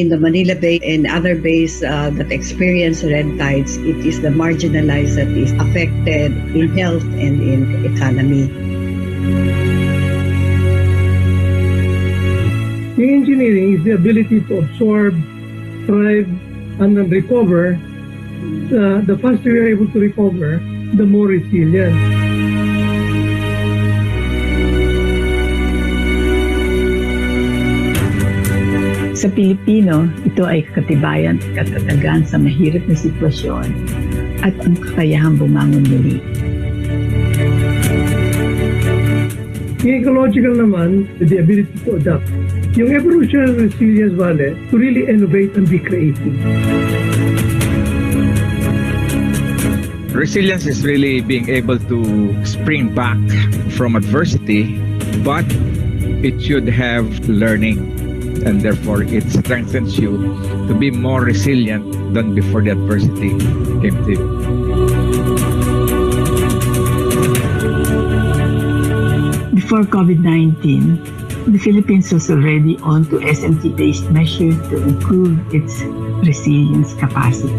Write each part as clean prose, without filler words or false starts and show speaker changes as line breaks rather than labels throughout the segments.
in the Manila Bay and other bays that experience red tides, it is the marginalized that is affected in health and in economy.
Engineering is the ability to absorb, thrive, and then recover. The faster you're able to recover, the more resilient.
Sa Pilipino, ito ay katibayan at katatagan sa mahirap na sitwasyon at ang kakayahang bumangon muli.
Yung ecological naman, the ability to adapt. Yung evolutionary resilience, Vale, to really innovate and be creative.
Resilience is really being able to spring back from adversity, but it should have learning. And therefore, it strengthens you to be more resilient than before the adversity came to you.
Before COVID-19, the Philippines was already on to SMT-based measures to improve its resilience capacity.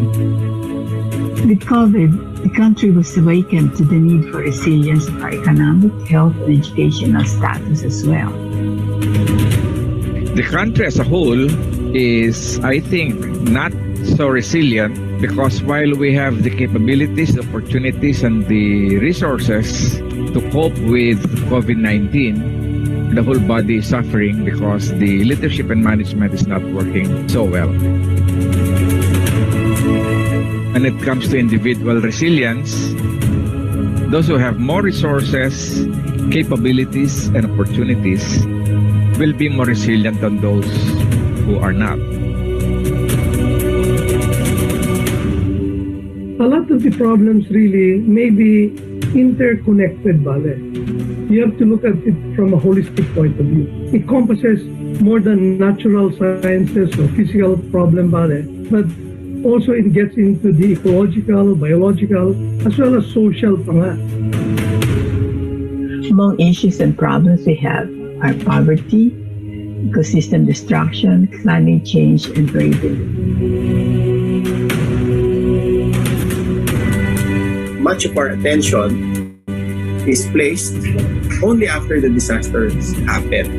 With COVID, the country was awakened to the need for resilience of our economic, health, and educational status as well.
The country as a whole is, I think, not so resilient because while we have the capabilities, the opportunities, and the resources to cope with COVID-19, the whole body is suffering because the leadership and management is not working so well. When it comes to individual resilience, those who have more resources, capabilities, and opportunities will be more resilient than those who are not.
A lot of the problems really may be interconnected, Vale. You have to look at it from a holistic point of view. It encompasses more than natural sciences or physical problem, Vale, but also it gets into the ecological, biological, as well as social panga.
Among issues and problems we have are poverty, ecosystem destruction, climate change, and variability.
Much of our attention is placed only after the disasters happen.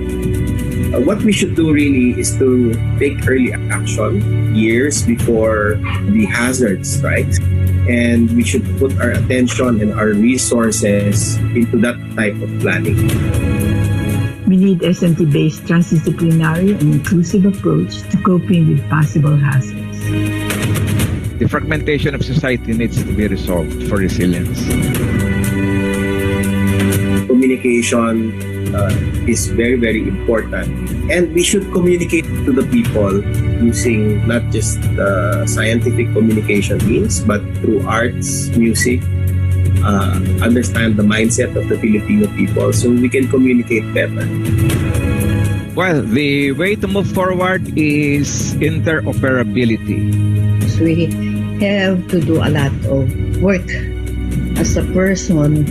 What we should do really is to take early action years before the hazards strike, and we should put our attention and our resources into that type of planning.
We need SMT-based transdisciplinary and inclusive approach to coping with possible hazards.
The fragmentation of society needs to be resolved for resilience.
Communication is very, very important. And we should communicate to the people using not just scientific communication means, but through arts, music, understand the mindset of the Filipino people so we can communicate better.
Well, the way to move forward is interoperability.
So we have to do a lot of work as a person,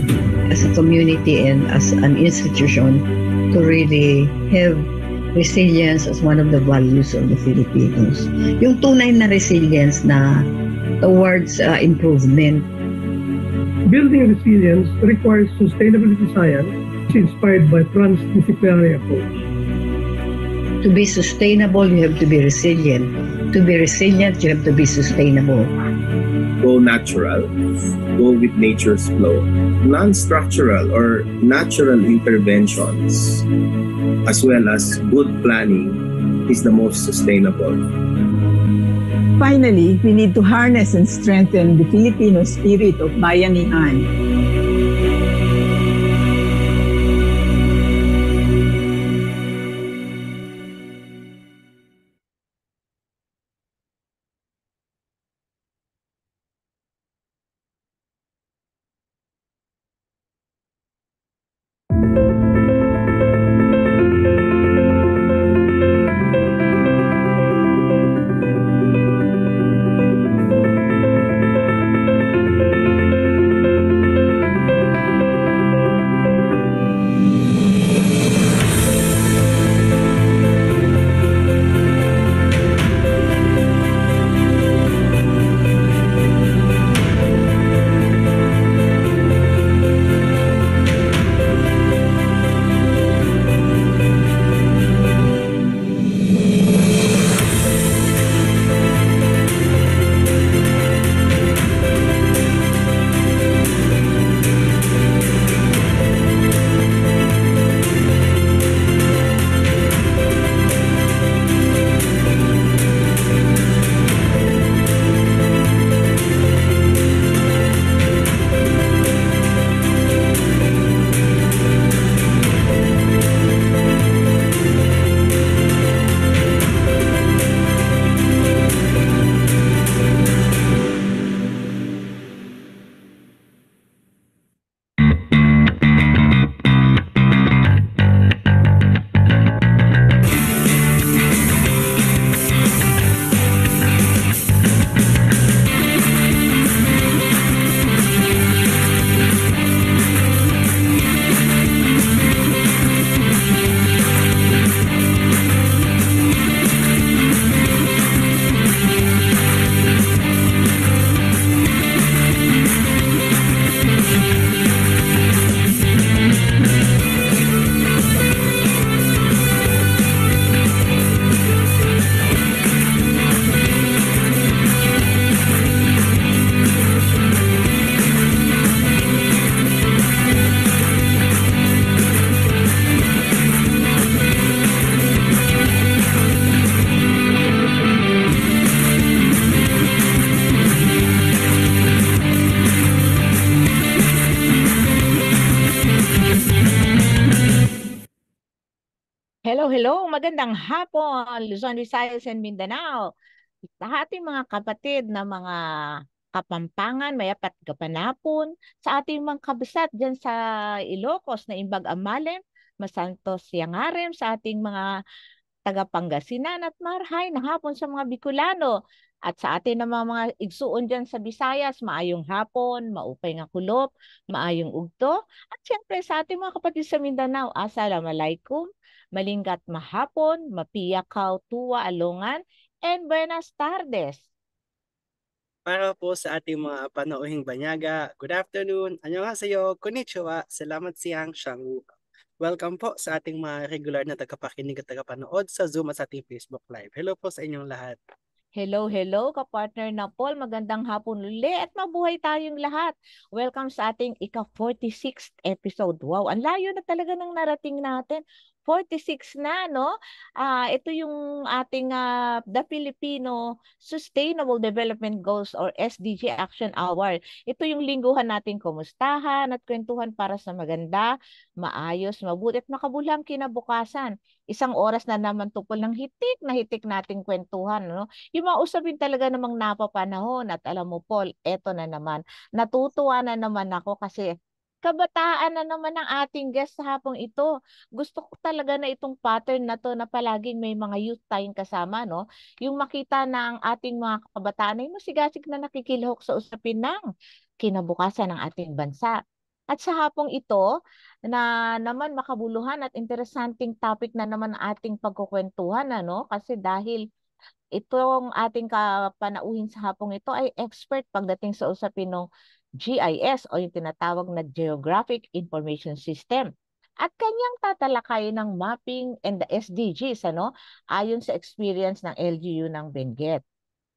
as a community, and as an institution to really have resilience as one of the values of the Filipinos. Yung tunay na resilience na towards improvement.
Building resilience requires sustainability science inspired by transdisciplinary approach.
To be sustainable, you have to be resilient. To be resilient, you have to be sustainable.
Go natural, go with nature's flow. Non-structural or natural interventions, as well as good planning, is the most sustainable.
Finally, we need to harness and strengthen the Filipino spirit of bayanihan.
Hello, hello. Magandang hapon, Luzon, Visayas, and Mindanao. Sa ating mga kapatid na mga Kapampangan, Mayapat, Kapanapon, sa ating mga kabisat dyan sa Ilocos na Imbag Amalem, Masantos, Yangarem, sa ating mga taga Pangasinan at Marhay na hapon sa mga Bicolano. At sa atin naman mga igsuon dyan sa Visayas, maayong hapon, maupay nga kulop, maayong ugto. At siyempre sa ating mga kapatid sa Mindanao, Assalamualaikum, malinggat mahapon, mapiyakaw, tuwa, alungan, and buenas tardes.
Para po sa ating mga panauhing banyaga, good afternoon, annyeonghaseyo, konnichiwa, salamat siyang siyang. Welcome po sa ating mga regular na tagapakinig at tagapanood sa Zoom at sa ating Facebook Live. Hello po sa inyong lahat.
Hello, hello, kapartner na Paul. Magandang hapon uli at mabuhay tayong lahat. Welcome sa ating ika-46th episode. Wow, ang layo na talaga ng narating natin. 46 na, no? Ito yung ating The Filipino Sustainable Development Goals or SDG Action Hour. Ito yung lingguhan natin kumustahan at kwentuhan para sa maganda, maayos, mabuti at makabulang kinabukasan. Isang oras na naman tupol ng hitik nating kwentuhan, no? Yung mga usapin talaga namang napapanahon at alam mo, Paul, eto na naman. Natutuwa na naman ako kasi kabataan na naman ang ating guest sa hapong ito. Gusto ko talaga na itong pattern na to na palaging may mga youth tayong kasama, no? Yung makita na ang ating mga kabataan ay masigasig na nakikilahok sa usapin ng kinabukasan ng ating bansa. At sa hapong ito, na naman makabuluhan at interesanting topic na naman ang ating pagkukwentuhan, ano? Kasi dahil itong ating kapanauhin sa hapong ito ay expert pagdating sa usapin ng GIS o yung tinatawag na Geographic Information System. At kanyang tatalakayin ng mapping and the SDGs, ano, ayon sa experience ng LGU ng Benguet.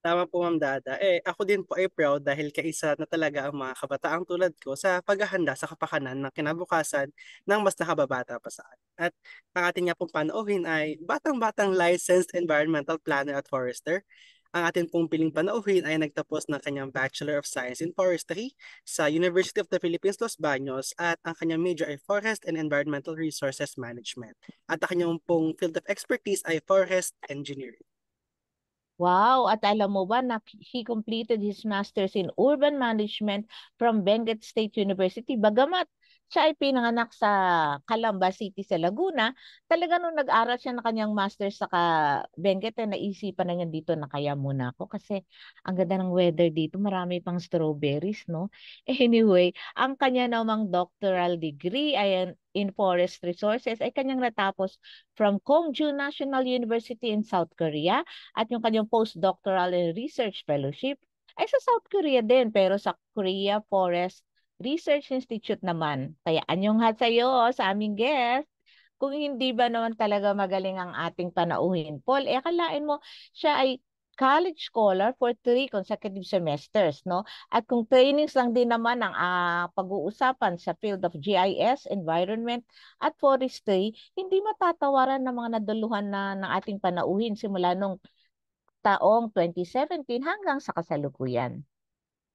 Tama po, Ma'am Dada. Ako din po ay proud dahil kaisa na talaga ang mga kabataang tulad ko sa paghahanda sa kapakanan ng kinabukasan ng mas nakababata pa sa atin. At ang ating nga pong panauhin ay batang-batang licensed environmental planner at forester. Ang ating pong piling panauhin ay nagtapos ng kanyang Bachelor of Science in Forestry sa University of the Philippines, Los Baños at ang kanyang major ay Forest and Environmental Resources Management. At ang kanyang pong field of expertise ay Forest Engineering.
Wow! At alam mo ba na he completed his master's in urban management from Benguet State University. Bagamat siya ay pinanganak sa Calamba City sa Laguna, talaga nung nag-aral siya na kanyang master's sa Benguet, naisipan na niya dito na kaya muna ako kasi ang ganda ng weather dito, marami pang strawberries, no? Anyway, ang kanya namang doctoral degree ay in forest resources ay kanyang natapos from Kongju National University in South Korea. At yung kanyang postdoctoral and research fellowship ay sa South Korea din, pero sa Korea Forest Research Institute naman. Kaya anyong hat sa'yo sa aming guest. Kung hindi ba naman talaga magaling ang ating panauhin, Paul, akalain mo siya ay college scholar for 3 consecutive semesters, no? At kung trainings lang din naman ang pag-uusapan sa field of GIS, environment, at forestry, hindi matatawaran ng mga naduluhan na ng ating panauhin simula nung taong 2017 hanggang sa kasalukuyan.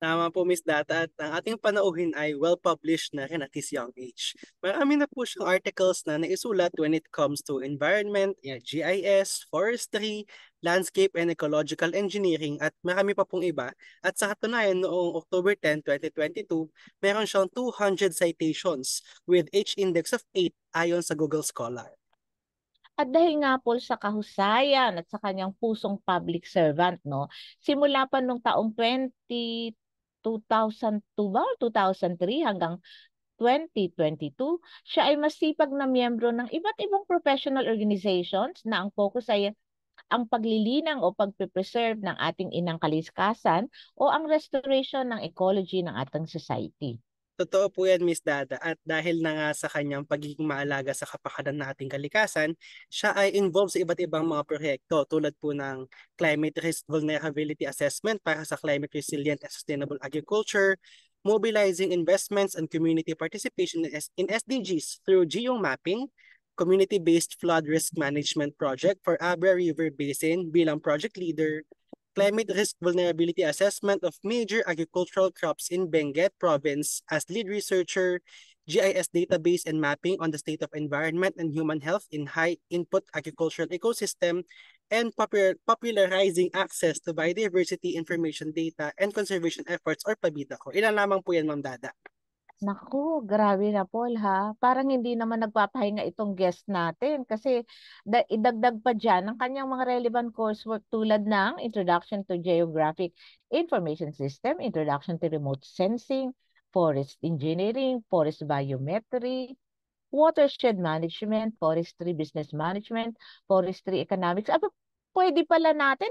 Tama po, Miss Data. At ang ating panauhin ay well-published na rin at his young age. Marami na po siyang articles na naisulat when it comes to environment, GIS, forestry, landscape and ecological engineering at marami pa pong iba. At sa katunayan, noong October 10, 2022, meron siyang 200 citations with H-index of 8 ayon sa Google Scholar.
At dahil nga po sa kahusayan at sa kanyang pusong public servant, no, simula pa nung taong 2002 ba, 2003 hanggang 2022, siya ay masipag na miyembro ng iba't ibang professional organizations na ang focus ay ang paglilinang o pagpe-preserve ng ating inang kaliskasan o ang restoration ng ecology ng ating society.
Totoo po yan, Miss Dada. At dahil na nga sa kanyang pagiging maalaga sa kapakanan ng ating kalikasan, siya ay involved sa iba't ibang mga proyekto tulad po ng Climate Risk Vulnerability Assessment para sa Climate Resilient and Sustainable Agriculture, mobilizing investments and community participation in SDGs through geomapping, community-based flood risk management project for Abra River Basin bilang project leader, climate risk vulnerability assessment of major agricultural crops in Benguet Province as lead researcher, GIS database and mapping on the state of environment and human health in high-input agricultural ecosystem, and popularizing access to biodiversity information data and conservation efforts or PABIDA ko. Ilan lamang po yan, Ma'am Dada.
Naku, grabe na Paul ha. Parang hindi naman nagpapahinga itong guest natin kasi idagdag pa dyan ang kanyang mga relevant coursework tulad ng Introduction to Geographic Information System, Introduction to Remote Sensing, Forest Engineering, Forest Biometry, Watershed Management, Forestry Business Management, Forestry Economics. Pwede pala natin,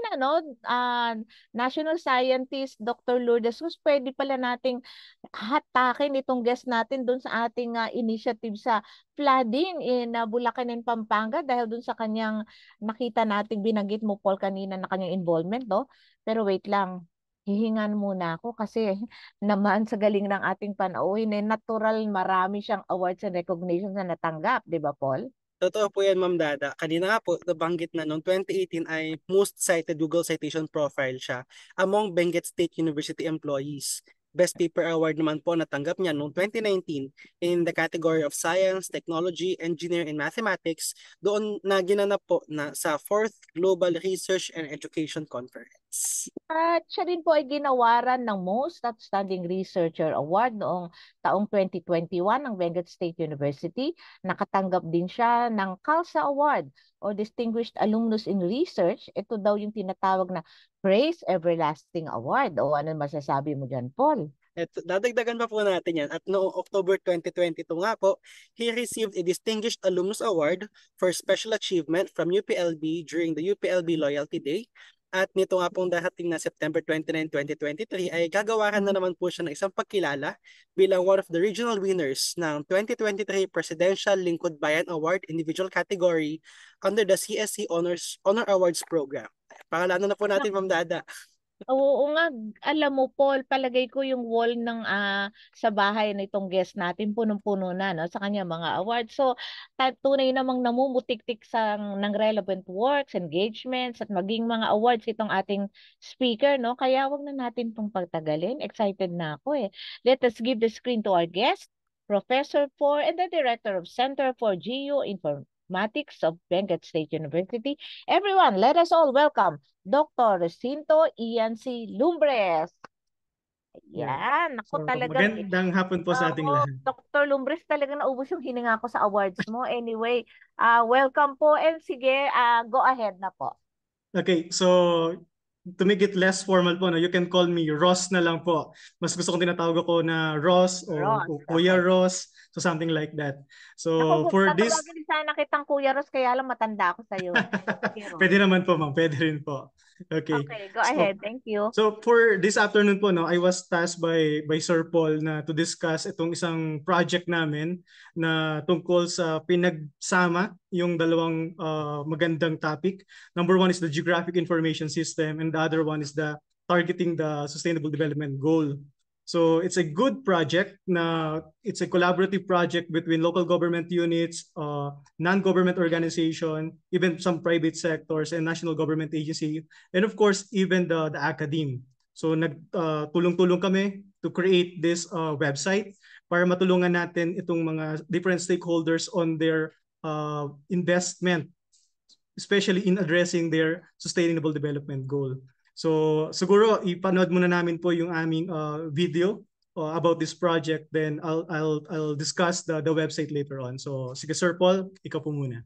National Scientist Dr. Lourdes Cruz, pwede pala nating hatakin itong guest natin doon sa ating initiative sa flooding in Bulacan and Pampanga dahil doon sa kanyang nakita nating binanggit mo, Paul, kanina na kanyang involvement, no? Pero wait lang, hihingan muna ako kasi naman sa galing ng ating panauhin, natural marami siyang awards and recognitions na natanggap, di ba, Paul?
Totoo po yan, Ma'am Dada. Kanina nga po, nabanggit na noong 2018 ay most cited Google citation profile siya among Benguet State University employees. Best Paper Award naman po natanggap niya noong 2019 in the category of Science, Technology, Engineering, and Mathematics, doon na ginanap po na sa 4th Global Research and Education Conference.
At siya rin po ay ginawaran ng Most Outstanding Researcher Award noong taong 2021 ng Benguet State University. Nakatanggap din siya ng CALSA Award o Distinguished Alumnus in Research. Ito daw yung tinatawag na Praise Everlasting Award. O ano masasabi mo dyan, Paul?
Dadagdagan pa po natin yan. At noong October 2022 nga po, he received a Distinguished Alumnus Award for Special Achievement from UPLB during the UPLB Loyalty Day. At nito nga pong darating na September 29, 2023 ay gagawaran na naman po siya ng isang pagkilala bilang one of the regional winners ng 2023 Presidential Lingkod Bayan Award Individual Category under the CSC Honor Awards Program. Pangalanan na po natin, Ma'am Dada.
Oo nga, alam mo Paul, palagay ko yung wall ng sa bahay nitong guest natin punong-puno na no, sa kanya mga awards. So, tunay namang namumutik-tik ng relevant works, engagements, at maging mga awards itong ating speaker, no? Kaya wag na natin itong pagtagalin. Excited na ako eh. Let us give the screen to our guest, Professor for and the Director of Center for Geoinformatics of Benguet State University. Everyone, let us all welcome Dr. Recinto Ian C. Lumbres. Yan. Ako
So,
talagang...
magandang hapon po sa ating lahat.
Dr. Lumbres, talaga naubos yung hininga ko sa awards mo. Anyway, welcome po. And sige, go ahead na po.
Okay, so to make it less formal po, no, you can call me Ross na lang po. Mas gusto kong tinatawag ako na Ross o Kuya Ross. So something like that. So
ako,
for this...
Tatawagin sana kitang Kuya Ross, kaya lang matanda ako sa'yo.
Pwede naman po, ma'am. Pwede rin po. Okay.
Okay, go ahead. Thank you.
So for this afternoon po, no, I was tasked by Sir Paul na to discuss itong isang project namin na tungkol sa pinagsama yung dalawang magandang topic. Number one is the Geographic Information System and the other one is the targeting the Sustainable Development Goal. So it's a good project na it's a collaborative project between local government units, non-government organization, even some private sectors and national government agency, and of course even the academe. So nagtulong-tulong kami to create this website para matulungan natin itong mga different stakeholders on their investment, especially in addressing their sustainable development goal. So siguro ipanood muna namin po yung aming video about this project, then I'll discuss the website later on. So sige Sir Paul, ikaw po muna.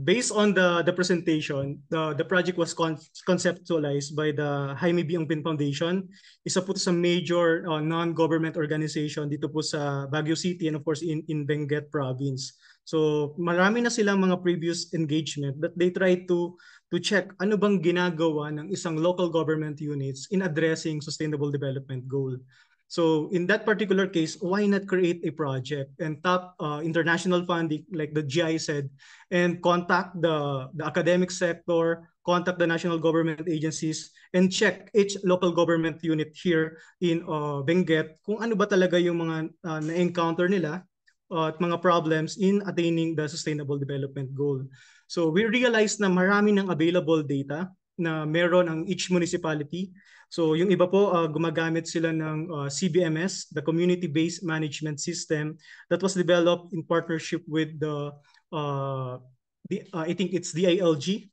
based on the presentation, the project was conceptualized by the Jaime B. Ongpin Foundation. Isa po sa major non-government organization dito po sa Baguio City and of course in Benguet Province. So marami na silang mga previous engagement that they try to check ano bang ginagawa ng isang local government units in addressing sustainable development goal. So in that particular case, why not create a project and tap international funding like the GI said, and contact the academic sector, contact the national government agencies, and check each local government unit here in Benguet kung ano ba talaga yung mga na-encounter nila at mga problems in attaining the sustainable development goal. So we realized na marami ng available data na meron ang each municipality. So yung iba po gumagamit sila ng CBMS, the Community-Based Management System that was developed in partnership with the I think it's DILG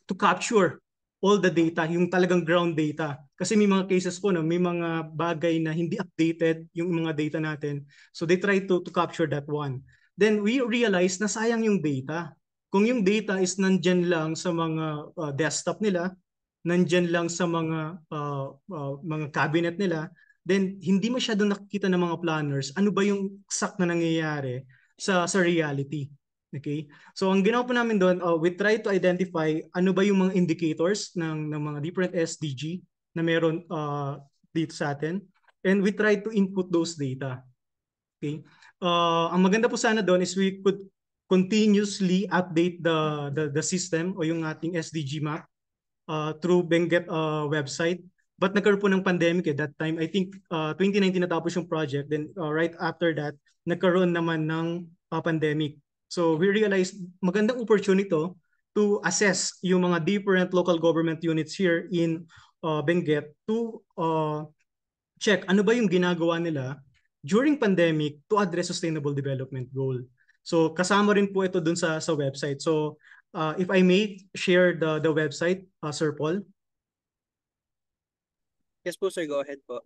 to capture all the data, yung talagang ground data. Kasi may mga cases po, no, may mga bagay na hindi updated yung mga data natin. So they try to capture that one. Then we realize na sayang yung data. Kung yung data is nandyan lang sa mga desktop nila, nandyan lang sa mga cabinet nila, then hindi masyado nakikita ng mga planners ano ba yung exact na nangyayari sa reality. Okay? So ang ginawa po namin doon, we try to identify ano ba yung mga indicators ng mga different SDG na meron dito sa atin, and we try to input those data. Okay? Ang maganda po sana doon is we could continuously update the system o yung ating SDG map through Benguet website. But nagkaroon po ng pandemic at that time. I think 2019 natapos yung project. Then right after that, nagkaroon naman ng pandemic. So we realized magandang opportunity to assess yung mga different local government units here in Benguet to check ano ba yung ginagawa nila during pandemic to address sustainable development goal. So kasama rin po ito dun sa website. So if I may share the website, Sir Paul.
Yes po sir, go ahead po.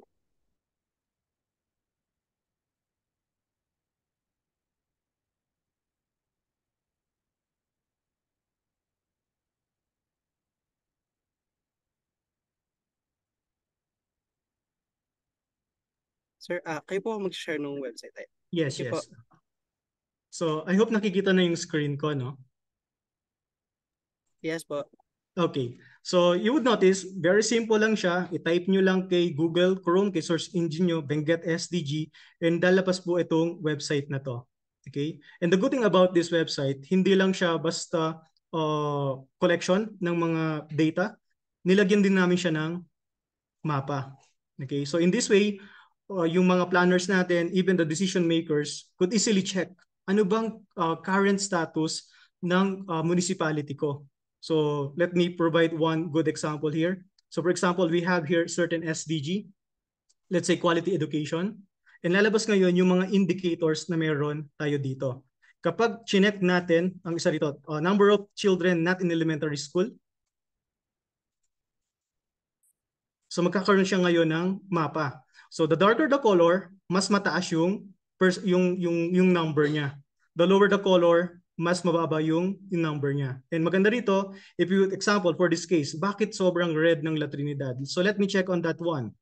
Sir, kayo po mag-share ng website.
Yes,
Thank you
yes.
po.
So I hope nakikita na yung screen ko, no?
Yes po.
Okay. So you would notice, very simple lang siya. I-type nyo lang kay Google Chrome, kay search engine nyo, Benguet SDG, and lalabas po itong website na to. Okay? And the good thing about this website, hindi lang siya basta collection ng mga data. Nilagyan din namin siya ng mapa. Okay? So in this way, yung mga planners natin, even the decision makers, could easily check ano bang current status ng municipality ko. So let me provide one good example here. So for example, we have here certain SDG, let's say quality education, and lalabas ngayon yung mga indicators na meron tayo dito. Kapag chinek natin ang isa dito, number of children not in elementary school, so magkakaroon siya ngayon ng mapa. So the darker the color, mas mataas yung number niya. The lower the color, mas mababa yung number niya. And maganda rito, if you example for this case, bakit sobrang red ng La Trinidad? So let me check on that one.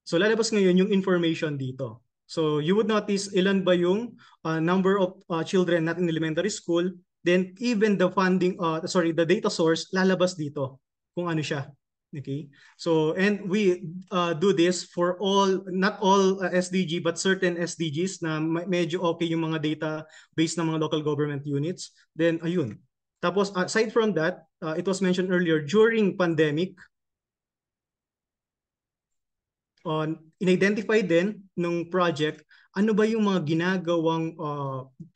So lalabas ngayon yung information dito. So you would notice ilan ba yung number of children not in elementary school, then even the funding, the data source lalabas dito kung ano siya. Okay, so and we do this for all, not all SDG but certain SDGs na medyo okay yung mga data based ng mga local government units. Then ayun. Tapos aside from that, it was mentioned earlier during pandemic, in-identify din ng project ano ba yung mga ginagawang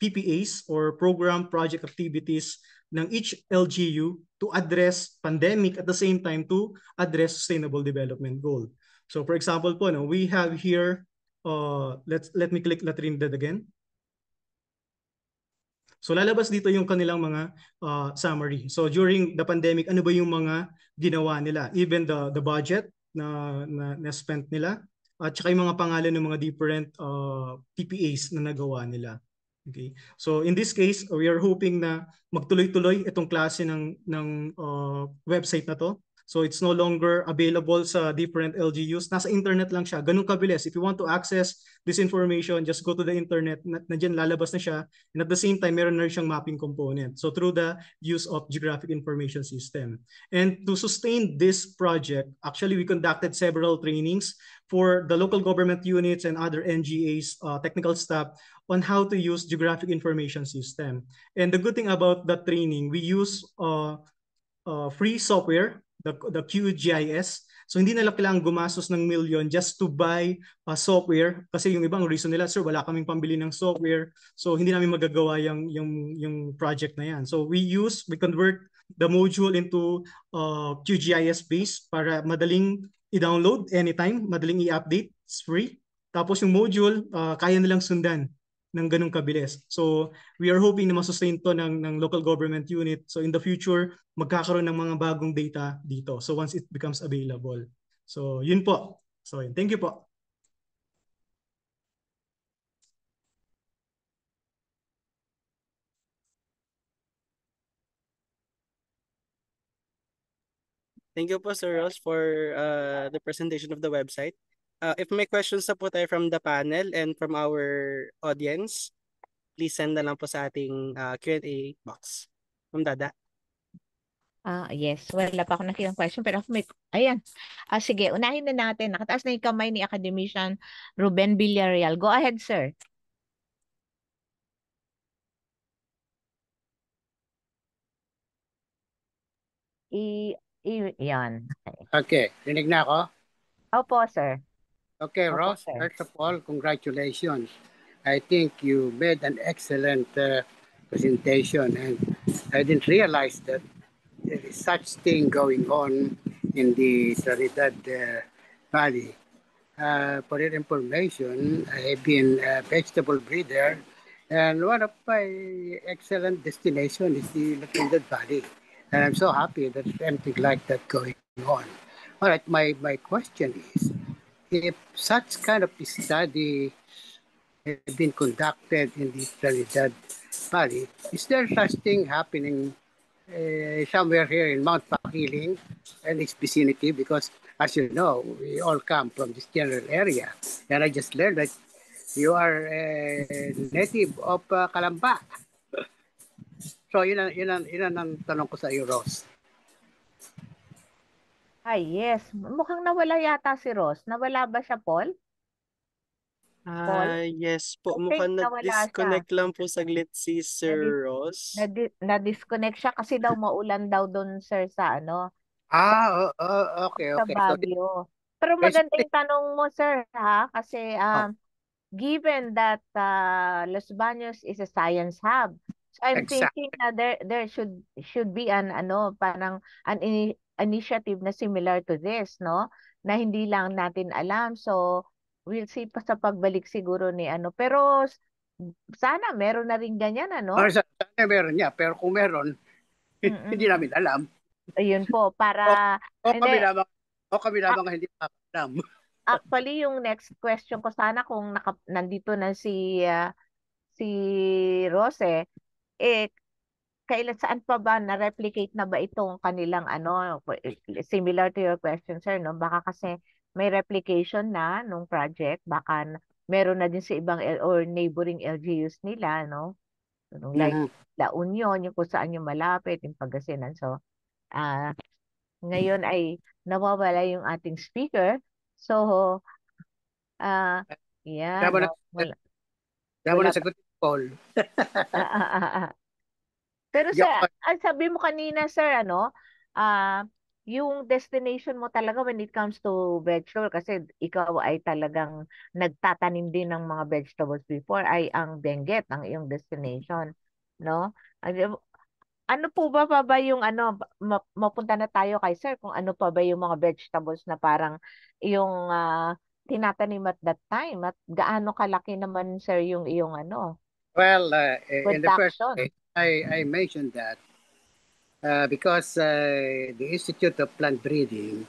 PPAs or program project activities ng each LGU to address pandemic at the same time to address sustainable development goal. So for example po, no, we have here, let me click La Trinidad again. So lalabas dito yung kanilang mga summary. So during the pandemic, ano ba yung mga ginawa nila? Even the budget na spent nila, at saka yung mga pangalan ng mga different PPAs na nagawa nila. Okay. So in this case, we are hoping na magtuloy-tuloy itong klase ng website na to. So it's no longer available sa different LGUs. Nasa internet lang siya. Ganun kabilis. If you want to access this information, just go to the internet. Nandiyan lalabas na siya. And at the same time, meron na rin siyang mapping component. So through the use of Geographic Information System. And to sustain this project, actually we conducted several trainings for the local government units and other NGAs, technical staff, on how to use Geographic Information System. And the good thing about that training, we use free software, the QGIS. So hindi nila kailangang gumastos ng million just to buy software kasi yung ibang reason nila, sir, wala kaming pambili ng software. So hindi namin magagawa yung project na yan. So we convert the module into QGIS base para madaling i-download anytime, madaling i-update, it's free. Tapos yung module, kaya nilang sundan ng ganung kabilis. So we are hoping na masustain to ng local government unit. So in the future, magkakaroon ng mga bagong data dito. So once it becomes available. So yun po. So thank you po.
Thank you po, Sir Ross, for the presentation of the website. If may questions na po tayo from the panel and from our audience, please send na lang po sa ating Q&A box. Ma'am Dada.
Yes, wala pa ako nakikita question pero ako may, ayan. Sige, unahin na natin. Nakataas na yung kamay ni Academician Ruben Villarreal. Go ahead, sir. Yan.
Okay, rinig na ako?
Opo, sir.
Okay,
Opo,
Ross,
sir.
first of all, congratulations. I think you made an excellent presentation, and I didn't realize that there is such thing going on in the Trinidad Valley. For your information, I have been a vegetable breeder, and one of my excellent destinations is the Trinidad Valley. And I'm so happy that there's anything like that going on. All right, my question is, if such kind of study has been conducted in the Trinidad Valley, is there such thing happening somewhere here in Mount Pakiling and its vicinity? Because as you know, we all come from this general area. And I just learned that you are a native of Calamba. So yun ang tanong ko sa iyo, Ross.
Yes. Mukhang nawala yata si Ross. Nawala ba siya, Paul? Paul?
Yes po,
I
mukhang
think nawala
na-disconnect
siya.
lang po saglit si Sir Ross.
Na-disconnect siya kasi daw maulan daw doon, sir, sa ano,
Okay.
sa Baguio. Pero maganda yung tanong mo, sir, ha? Kasi given that Los Baños is a science hub, so I'm thinking na there should be an parang an initiative na similar to this, no? Na hindi lang natin alam. So we'll see pa sa pagbalik siguro ni pero sana meron na rin ganyan, ano?
Sana meron niya, pero kung meron, hindi namin alam.
Ayun po, para
kami lamang hindi alam.
Actually, yung next question ko sana kung nandito na si Rose, saan pa ba na-replicate na ba itong kanilang similar to your question, sir, no? Baka kasi may replication na nung project, baka meron na din sa ibang or neighboring LGUs nila, no? Like La Union, yung kung saan yung malapit, yung Pangasinan. So, ngayon ay nawawala yung ating speaker. So,
Dapat na sagot yung Paul.
Pero sir, sabi mo kanina, sir, yung destination mo talaga when it comes to vegetable, kasi ikaw ay talagang nagtatanim din ng mga vegetables before, ay ang Benguet ang iyong destination, no? Ano po ba yung mapunta na tayo kay sir kung ano pa ba yung mga vegetables na parang yung tinatanim at that time, at gaano kalaki naman, sir, yung iyong
Well, in the first place, I mentioned that because the Institute of Plant Breeding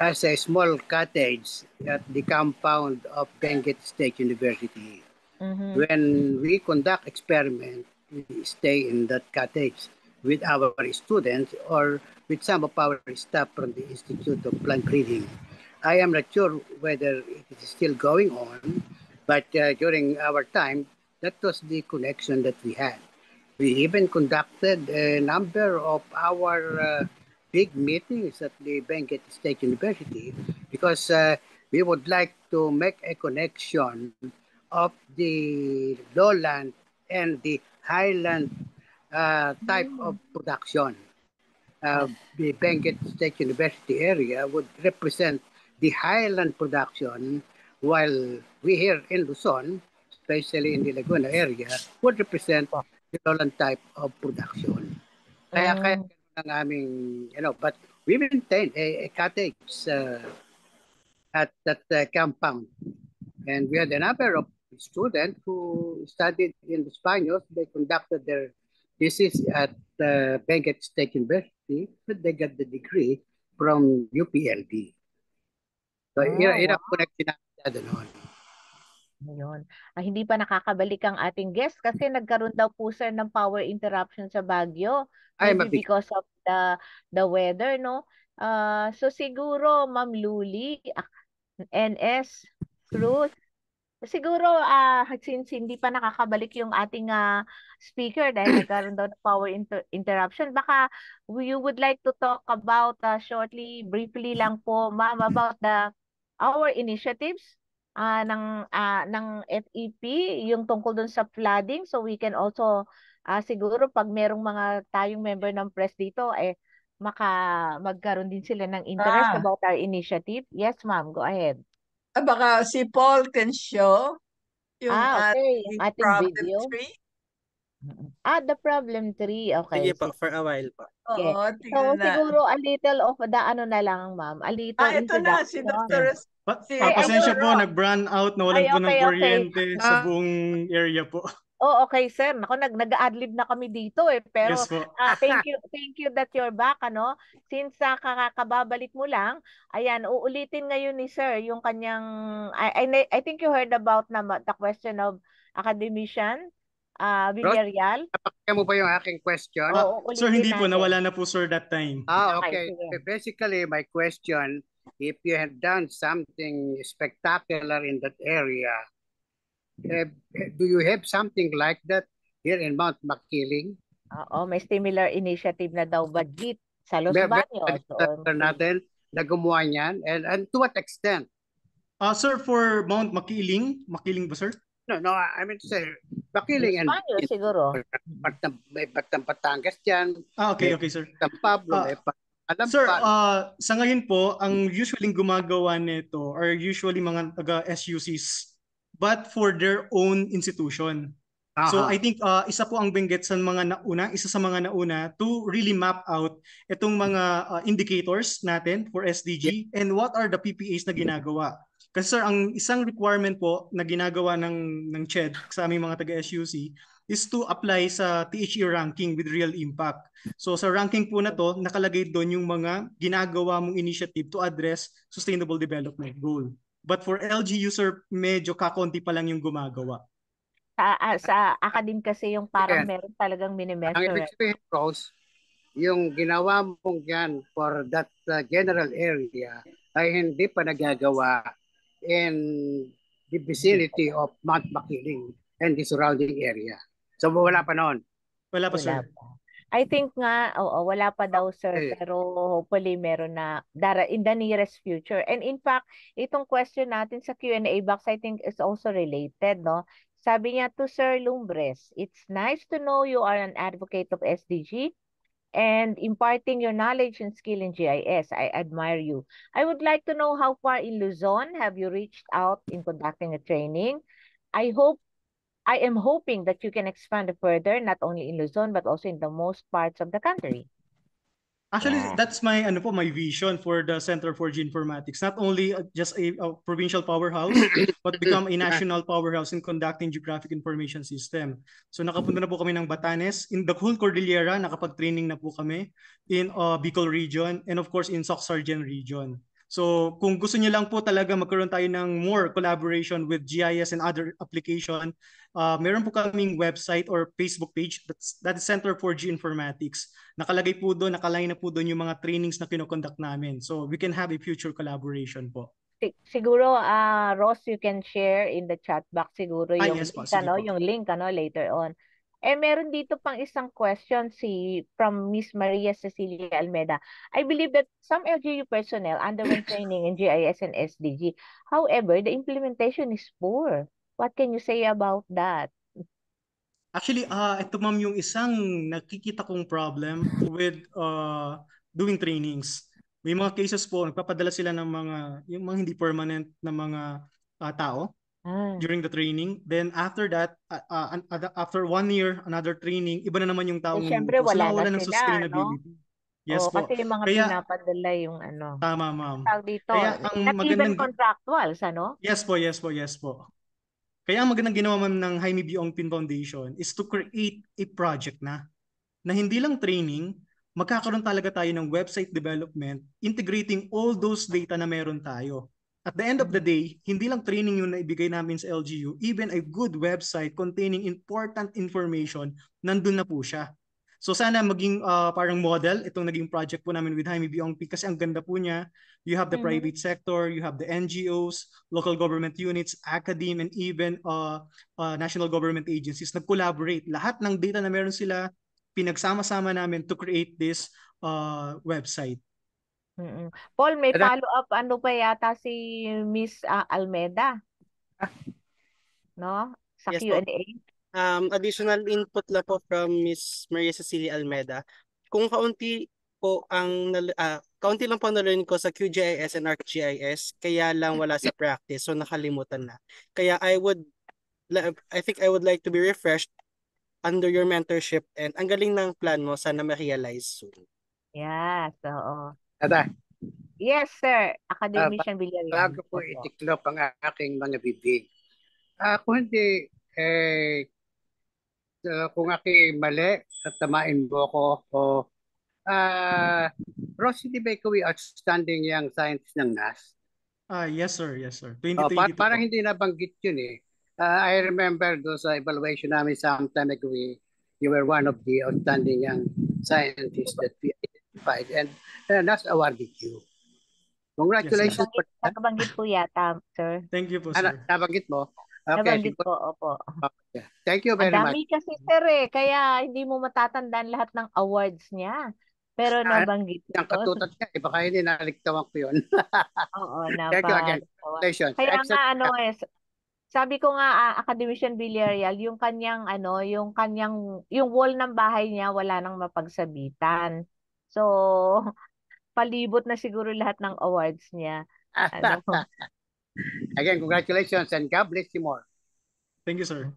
has a small cottage at the compound of Benguet State University. When we conduct experiment, we stay in that cottage with our students or with some of our staff from the Institute of Plant Breeding. I am not sure whether it is still going on, but during our time, that was the connection that we had. We even conducted a number of our big meetings at the Benguet State University because we would like to make a connection of the lowland and the highland type of production. The Benguet State University area would represent the highland production, while we here in Luzon, especially in the Laguna area, would represent the lowland type of production. Kaya ganun ang aming, but we maintain a cottage at that compound. And we had a number of students who studied in the Spanish. They conducted their thesis at Benguet State University, but they got the degree from UPLB. So, yun ang connection natin doon.
Ngayon. Hindi pa nakakabalik ang ating guest kasi nagkaroon daw po sir ng power interruption sa Baguio. Maybe because of the weather, no? So siguro Ma'am Luli, NS, Cruz, siguro since hindi pa nakakabalik yung ating speaker dahil nagkaroon daw ng power interruption, baka you would like to talk about shortly, briefly lang po ma'am about our initiatives ng FEP, yung tungkol dun sa flooding, so we can also siguro pag merong mga tayong member ng press dito magkaroon din sila ng interest about our initiative. Yes ma'am, go ahead.
Baka si Paul can show yung
ating
problem
video.
3.
The problem 3. Okay.
Sige pa, for a while pa.
Oo,
so siguro a little of the na lang ma'am. A little
ito na, si Dr.
Pasensya po, nag-brun out, nawalan po ng kuryente sa buong area po.
Okay sir. Nako, nag-adlib na kami dito Pero
yes,
thank you that you're back Since kakababalik mo lang, ayan, uulitin ngayon ni sir yung kanyang I think you heard about the question of academician Villarreal.
Napakita mo ba yung aking question?
Sir, hindi po, nawala na po sir that time.
Okay. Basically, my question, if you have done something spectacular in that area, do you have something like that here in Mount Makiling?
May similar initiative na daw Badjit sa Los Baños.
Natin na gumawa niyan, and to what extent?
Sir, for Mount Makiling ba sir?
No, I mean to say, Makiling and
Baños siguro.
May Batang Batangas dyan.
Okay, sir.
Batang Pablo,
Sir, sa ngayon po, ang usually gumagawa nito are usually mga taga-SUCs but for their own institution. So I think isa po ang Benguet sa mga nauna to really map out itong mga indicators natin for SDG and what are the PPAs na ginagawa. Kasi sir, ang isang requirement po na ginagawa ng CHED sa aming mga taga-SUC is to apply sa THE ranking with real impact. So sa ranking po na to, nakalagay doon yung mga ginagawa mong initiative to address sustainable development goal. But for LGU, sir, medyo kakonti pa lang yung gumagawa.
Sa academe kasi yung parang meron talagang minimeasure.
Ang ibig sabihin, Rose, yung ginawa mong yan for that general area ay hindi pa nagagawa in the vicinity of Mount Makiling and the surrounding area. So wala pa noon.
Wala pa, sir.
I think nga, wala pa daw sir, pero hopefully meron na in the nearest future. And in fact, itong question natin sa Q&A box, I think is also related, no? Sabi niya to Sir Lumbres, it's nice to know you are an advocate of SDG and imparting your knowledge and skill in GIS. I admire you. I would like to know how far in Luzon have you reached out in conducting a training? I am hoping that you can expand further, not only in Luzon, but also in the most parts of the country.
Actually, that's my vision for the Center for Geoinformatics. Not only just a provincial powerhouse, but become a national powerhouse in conducting geographic information system. So nakapunta na po kami ng Batanes. In the whole Cordillera, nakapag-training na po kami in Bicol region and of course in Soc-Sargen region. So kung gusto niyo lang po talaga magkaroon tayo ng more collaboration with GIS and other application, meron po kaming website or Facebook page that is Center for Geoinformatics. Nakalagay po doon, nakaline na po doon yung mga trainings na kinoconduct namin. So we can have a future collaboration po.
Siguro, Ross, you can share in the chat box siguro yung
Yes po,
link,
sige po.
yung link later on. Meron dito pang isang question from Miss Maria Cecilia Almeda. I believe that some LGU personnel underwent training in GIS and SDG. However, the implementation is poor. What can you say about that?
Actually, ito ma'am yung isang nakikita kong problem with doing trainings. May mga cases po, nagpapadala sila ng yung mga hindi permanent na mga tao during the training. Then after that, after 1 year, another training, iba na naman yung taong
Siyempre,
umupo. So
wala na
nawawala ng
sila, no?
sustainability. Yes po.
Kasi yung mga
Kaya,
pinapadala yung
tama ma'am.
dito,
Kaya ang
not even
magandang...
contractuals, ano?
Yes po, yes po, yes po. Kaya ang magandang ginawa ma'am ng Jaime B. Ongpin Foundation is to create a project na hindi lang training, magkakaroon talaga tayo ng website development, integrating all those data na meron tayo. At the end of the day, hindi lang training yung naibigay namin sa LGU, even a good website containing important information, nandun na po siya. So sana maging parang model itong naging project po namin with Jaime B. Ongpin kasi ang ganda po niya. You have the private sector, you have the NGOs, local government units, academe, and even national government agencies nag-collaborate. Lahat ng data na meron sila, pinagsama-sama namin to create this website.
Paul, may follow-up pa yata si Miss Almeda? No? Sa
Yes,
Q&A?
Additional input lang po from Miss Maria Cecilia Almeda. Kung kaunti lang po nalarin ko sa QGIS and ArcGIS, kaya lang wala sa practice, so nakalimutan na. Kaya I think I would like to be refreshed under your mentorship, and ang galing ng plan mo, sana ma-realize soon.
Yes, oo.
Tada,
Yes, sir. Academician Villarreal.
bago po itiklop ang aking mga bibig. Kung hindi, kung aking mali, tamain mo ako, Ross, hindi ba ikaw outstanding young scientist ng NAS?
Yes sir, yes sir. 2022
parang hindi nabanggit yun eh. I remember doon sa evaluation namin some time ago, you were one of the outstanding young scientists that we identified, and NAS awarded you. Congratulations.
Yes, nakabanggit po yata, sir.
Thank you po, sir.
Nabanggit mo? Okay.
Nabanggit po, opo.
Okay. Thank you very much.
Ang dami kasi, sir, kaya hindi mo matatandaan lahat ng awards niya. Pero nabanggit
ko. Ang katutat niya, baka hindi naligtawan ko yun.
Oo,
Thank you again. Congratulations.
Kaya nga, sabi ko nga, Academician Villarreal, yung wall ng bahay niya, wala nang mapagsabitan. So, palibot na siguro lahat ng awards niya.
Again, congratulations and God bless you more.
Thank you, sir.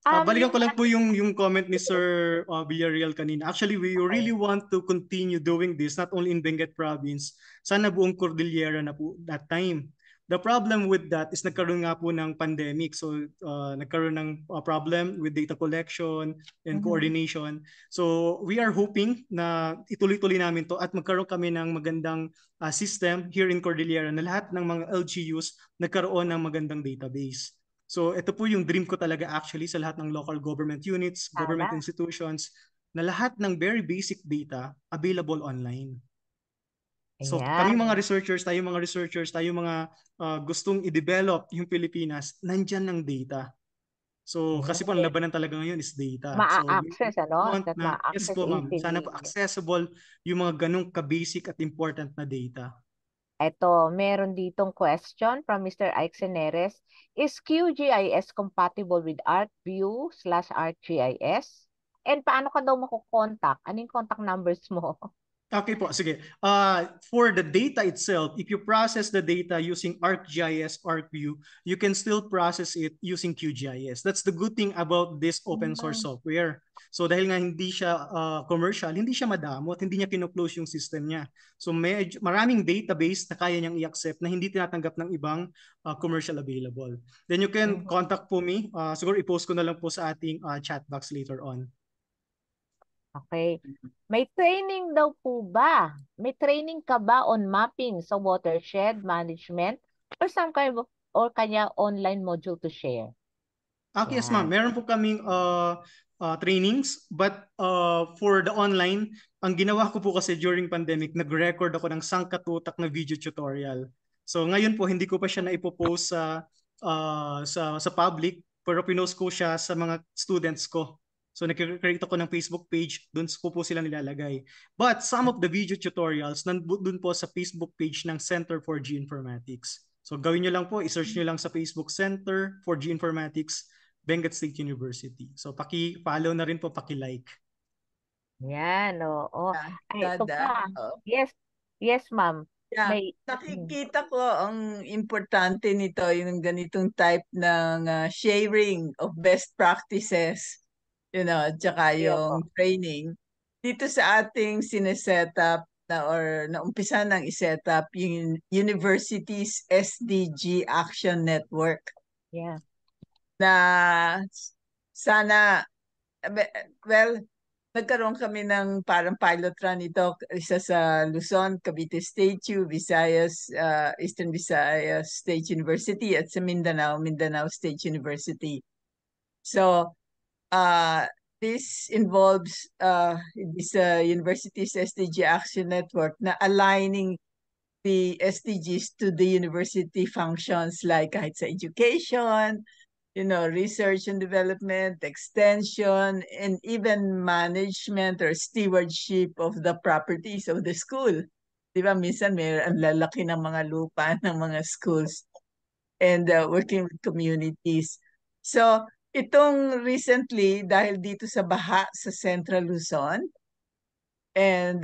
Balikan ko lang po yung comment ni Sir Villarreal kanina. Actually, we really want to continue doing this, not only in Benguet Province, sana buong Cordillera na po that time. The problem with that is nagkaroon nga po ng pandemic. So, nagkaroon ng problem with data collection and coordination. So, we are hoping na ituloy-tuloy namin to at magkaroon kami ng magandang system here in Cordillera na lahat ng mga LGUs nagkaroon ng magandang database. So, ito po yung dream ko talaga actually sa lahat ng local government units, government institutions, na lahat ng very basic data available online. So kami mga researchers, tayo mga gustong i-develop yung Pilipinas, nandyan ng data. So kasi po ang labanan talaga ngayon is data.
Ma-access,
yes po ma'am, sana po accessible yung mga ganong ka-basic at important na data.
Ito, meron ditong question from Mr. Ike Seneres. Is QGIS compatible with ArcView/ArcGIS? And paano ka daw makukontak? Anong contact numbers mo?
Okay po, sige. For the data itself, if you process the data using ArcGIS, ArcView, you can still process it using QGIS. That's the good thing about this open source software. So dahil nga hindi siya commercial, hindi siya madamot, hindi niya kino-close yung system niya. So maraming database na kaya niyang i-accept na hindi tinatanggap ng ibang commercial available. Then you can contact po me. Siguro i-post ko na lang po sa ating chat box later on.
Okay. May training daw po ba? May training ka ba on mapping sa watershed management or some kind of or kanya online module to share?
Yes, ma'am.
Yan.
Meron po kaming trainings, but for the online, ang ginawa ko po kasi during pandemic, nag-record ako ng sangkatutak na video tutorial. So ngayon po, hindi ko pa siya naipopost sa public, pero pinost ko siya sa mga students ko. So nag-create ako ng Facebook page, doon ko po sila nilalagay. But some of the video tutorials, doon po sa Facebook page ng Center for Geoinformatics. So gawin nyo lang po, i-search nyo lang sa Facebook Center for Geoinformatics, Benguet State University. So paki-follow na rin po, paki-like.
Yan, oo. Ay, ito
Dada.
pa. Yes. Yes, ma'am.
Yeah.
May
Nakikita ko ang importante nito, yung ganitong type ng sharing of best practices, at saka yung training. Dito sa ating sineset up or naumpisa ng iset up yung University's SDG Action Network.
Yeah.
Na sana, well, nagkaroon kami ng parang pilot run ito, isa sa Luzon, Cavite State U, Visayas, Eastern Visayas State University, at sa Mindanao, Mindanao State University. So, this involves this university's SDG Action Network na aligning the SDGs to the university functions like kahit sa education, research and development, extension, and even management or stewardship of the properties of the school. Di ba, minsan may ang lalaki ng mga lupa ng mga schools and working with communities. So, itong recently, dahil dito sa baha sa Central Luzon, and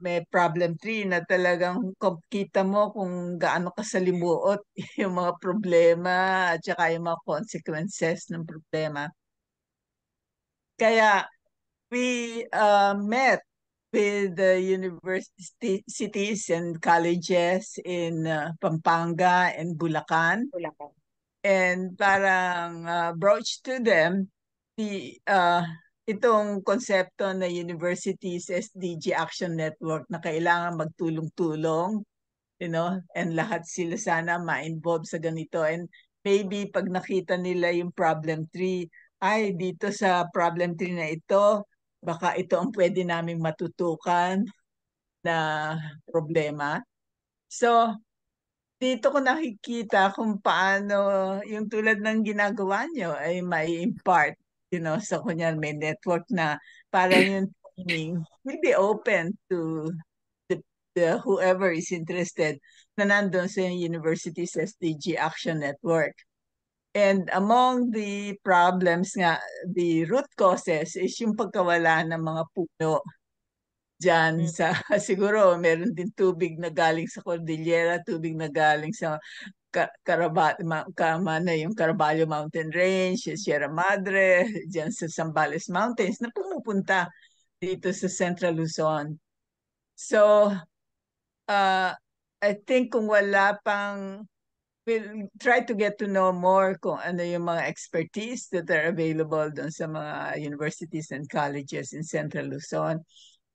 may problem 3 na talagang kita mo kung gaano kasalimuot yung mga problema at saka yung mga consequences ng problema. Kaya we met with the universities and colleges in Pampanga and Bulacan. And parang broach to them itong konsepto na Universities SDG Action Network na kailangan magtulong-tulong, and lahat sila sana ma-involve sa ganito. And maybe pag nakita nila yung problem 3, ay dito sa problem 3 na ito, baka ito ang pwede naming matutukan na problema. So, dito ko nakikita kung paano yung tulad ng ginagawa nyo ay may impart, sa kunyan may network na parang yung training will be open to the whoever is interested na nandun sa University's SDG Action Network. And among the problems nga, the root causes is yung pagkawala ng mga puno. Diyan sa siguro meron din tubig na galing sa Cordillera, tubig na galing sa yung Caraballo Mountain Range, Sierra Madre, diyan sa Zambales Mountains na pumupunta dito sa Central Luzon. So, I think kung wala pang, we'll try to get to know more kung ano yung mga expertise that are available doon sa mga universities and colleges in Central Luzon.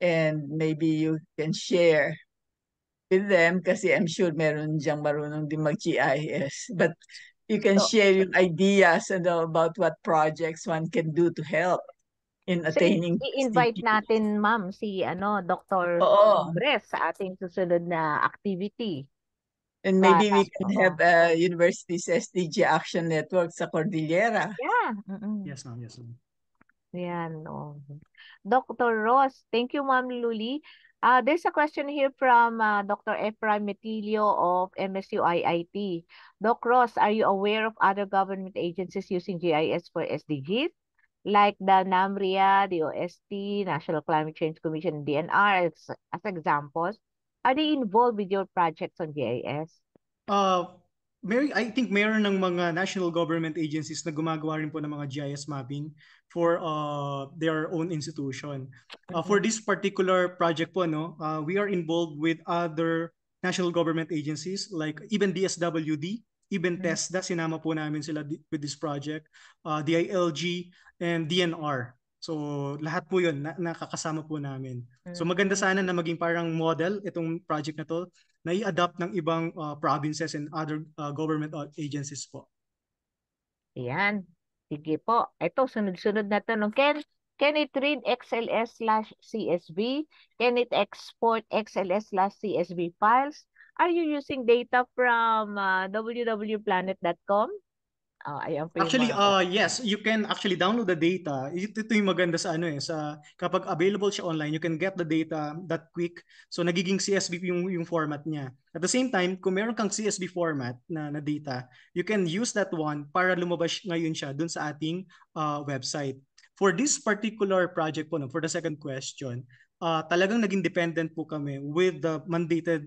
And maybe you can share with them kasi I'm sure meron diyang marunong din mag-GIS. But you can share yung ideas about what projects one can do to help in attaining.
So, i-invite natin, ma'am, si Dr. Bres sa ating susunod na activity.
And maybe we can have a University's SDG Action Network sa Cordillera.
Yeah.
Yes, ma'am. Yes, ma'am.
Yan. Dr. Ross, thank you, Ma'am Luli. There's a question here from Dr. Efraim Metilio of MSU IIT. Doc Ross, are you aware of other government agencies using GIS for SDGs? Like the NAMRIA, the OST, National Climate Change Commission, DNR, as examples? Are they involved with your projects on GIS?
I think meron ng mga national government agencies na gumagawa rin po ng mga GIS mapping for their own institution. For this particular project po, we are involved with other national government agencies like even DSWD, even TESDA, sinama po namin sila with this project, DILG, and DNR. So lahat po yun nakakasama po namin. So maganda sana na maging parang model itong project na to na i-adapt ng ibang provinces and other government agencies po.
Ayan. Sige po. Ito, sunod-sunod na tanong. Can it read XLS/CSV? Can it export XLS/CSV files? Are you using data from www.planet.com? Ayan po yung
Actually,
mga
yes, you can actually download the data. Ito yung maganda sa sa kapag available siya online, you can get the data that quick. So nagiging CSV yung format niya. At the same time, kung meron kang CSV format na data, you can use that one para lumabas ngayon siya dun sa ating website. For this particular project po, for the second question, talagang naging dependent po kami with the mandated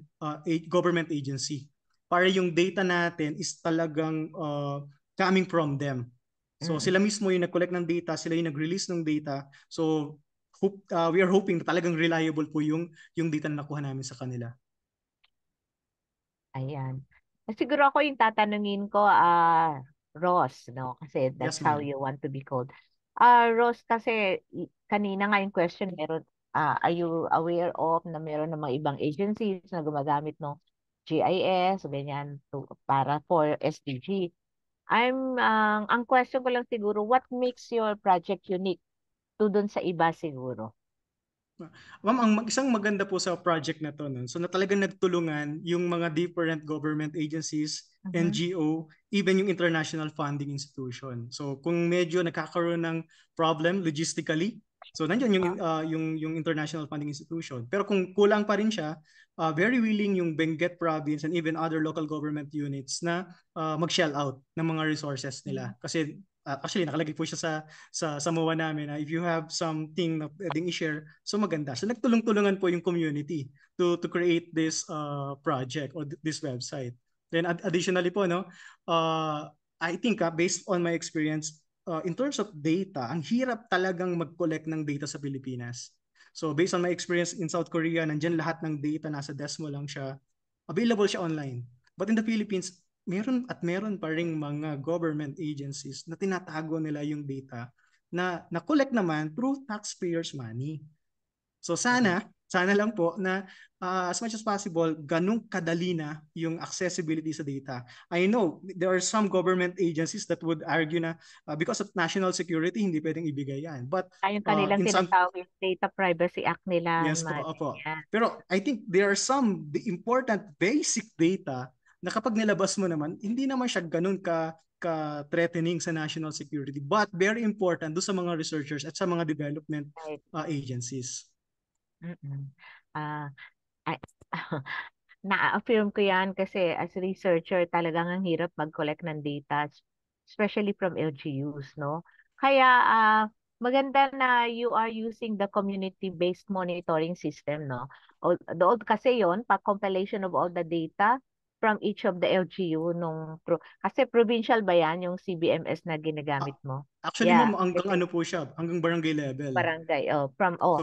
government agency. Para yung data natin is talagang coming from them. So sila mismo yung nag-collect ng data, sila yung nag-release ng data. So we are hoping na talagang reliable po yung data na nakuha namin sa kanila.
Ayan. Siguro ako yung tatanungin ko, Ross, no? Kasi that's
Yes,
how
ma'am.
you want to be called. Ross, kasi kanina nga yung question, are you aware of na meron ng mga ibang agencies na gumagamit ng GIS, ganyan, para for SDG? Ang question ko lang siguro, what makes your project unique to dun sa iba siguro?
Ma'am, isang maganda po sa project na to, so na talagang nagtulungan yung mga different government agencies, NGO, even yung international funding institution. So kung medyo nakakaroon ng problem logistically, so nandiyan yung international funding institution. Pero kung kulang pa rin siya, very willing yung Benguet province and even other local government units na mag-shell out ng mga resources nila. Kasi actually nakalagay po siya sa MOA namin na if you have something na pwedeng i-share, so maganda. So nagtulong-tulungan po yung community to create this project or this website. Then additionally po, I think based on my experience, in terms of data, ang hirap talagang mag-collect ng data sa Pilipinas. So based on my experience in South Korea, nandyan lahat ng data, nasa desk mo lang siya. Available siya online. But in the Philippines, meron pa ring mga government agencies na tinatago nila yung data na collect naman through taxpayers' money. So sana lang po na as much as possible, ganun kadali na yung accessibility sa data. I know there are some government agencies that would argue na because of national security, hindi pwedeng ibigay yan. But
yung kanilang
in some
tinatawag Data Privacy Act nila.
yes po, opo. Pero I think there are some important basic data na kapag nilabas mo naman, hindi naman siya ganun ka-threatening sa national security, but very important do sa mga researchers at sa mga development agencies.
Na-affirm ko yan kasi as researcher talagang ang hirap mag-collect ng data, especially from LGUs, no? Kaya maganda na you are using the community-based monitoring system, no? Doon kasi yon compilation of all the data from each of the LGU kasi provincial ba yan yung CBMS na ginagamit mo?
Actually, ma'am, hanggang po siya, hanggang barangay level.
Barangay,
So,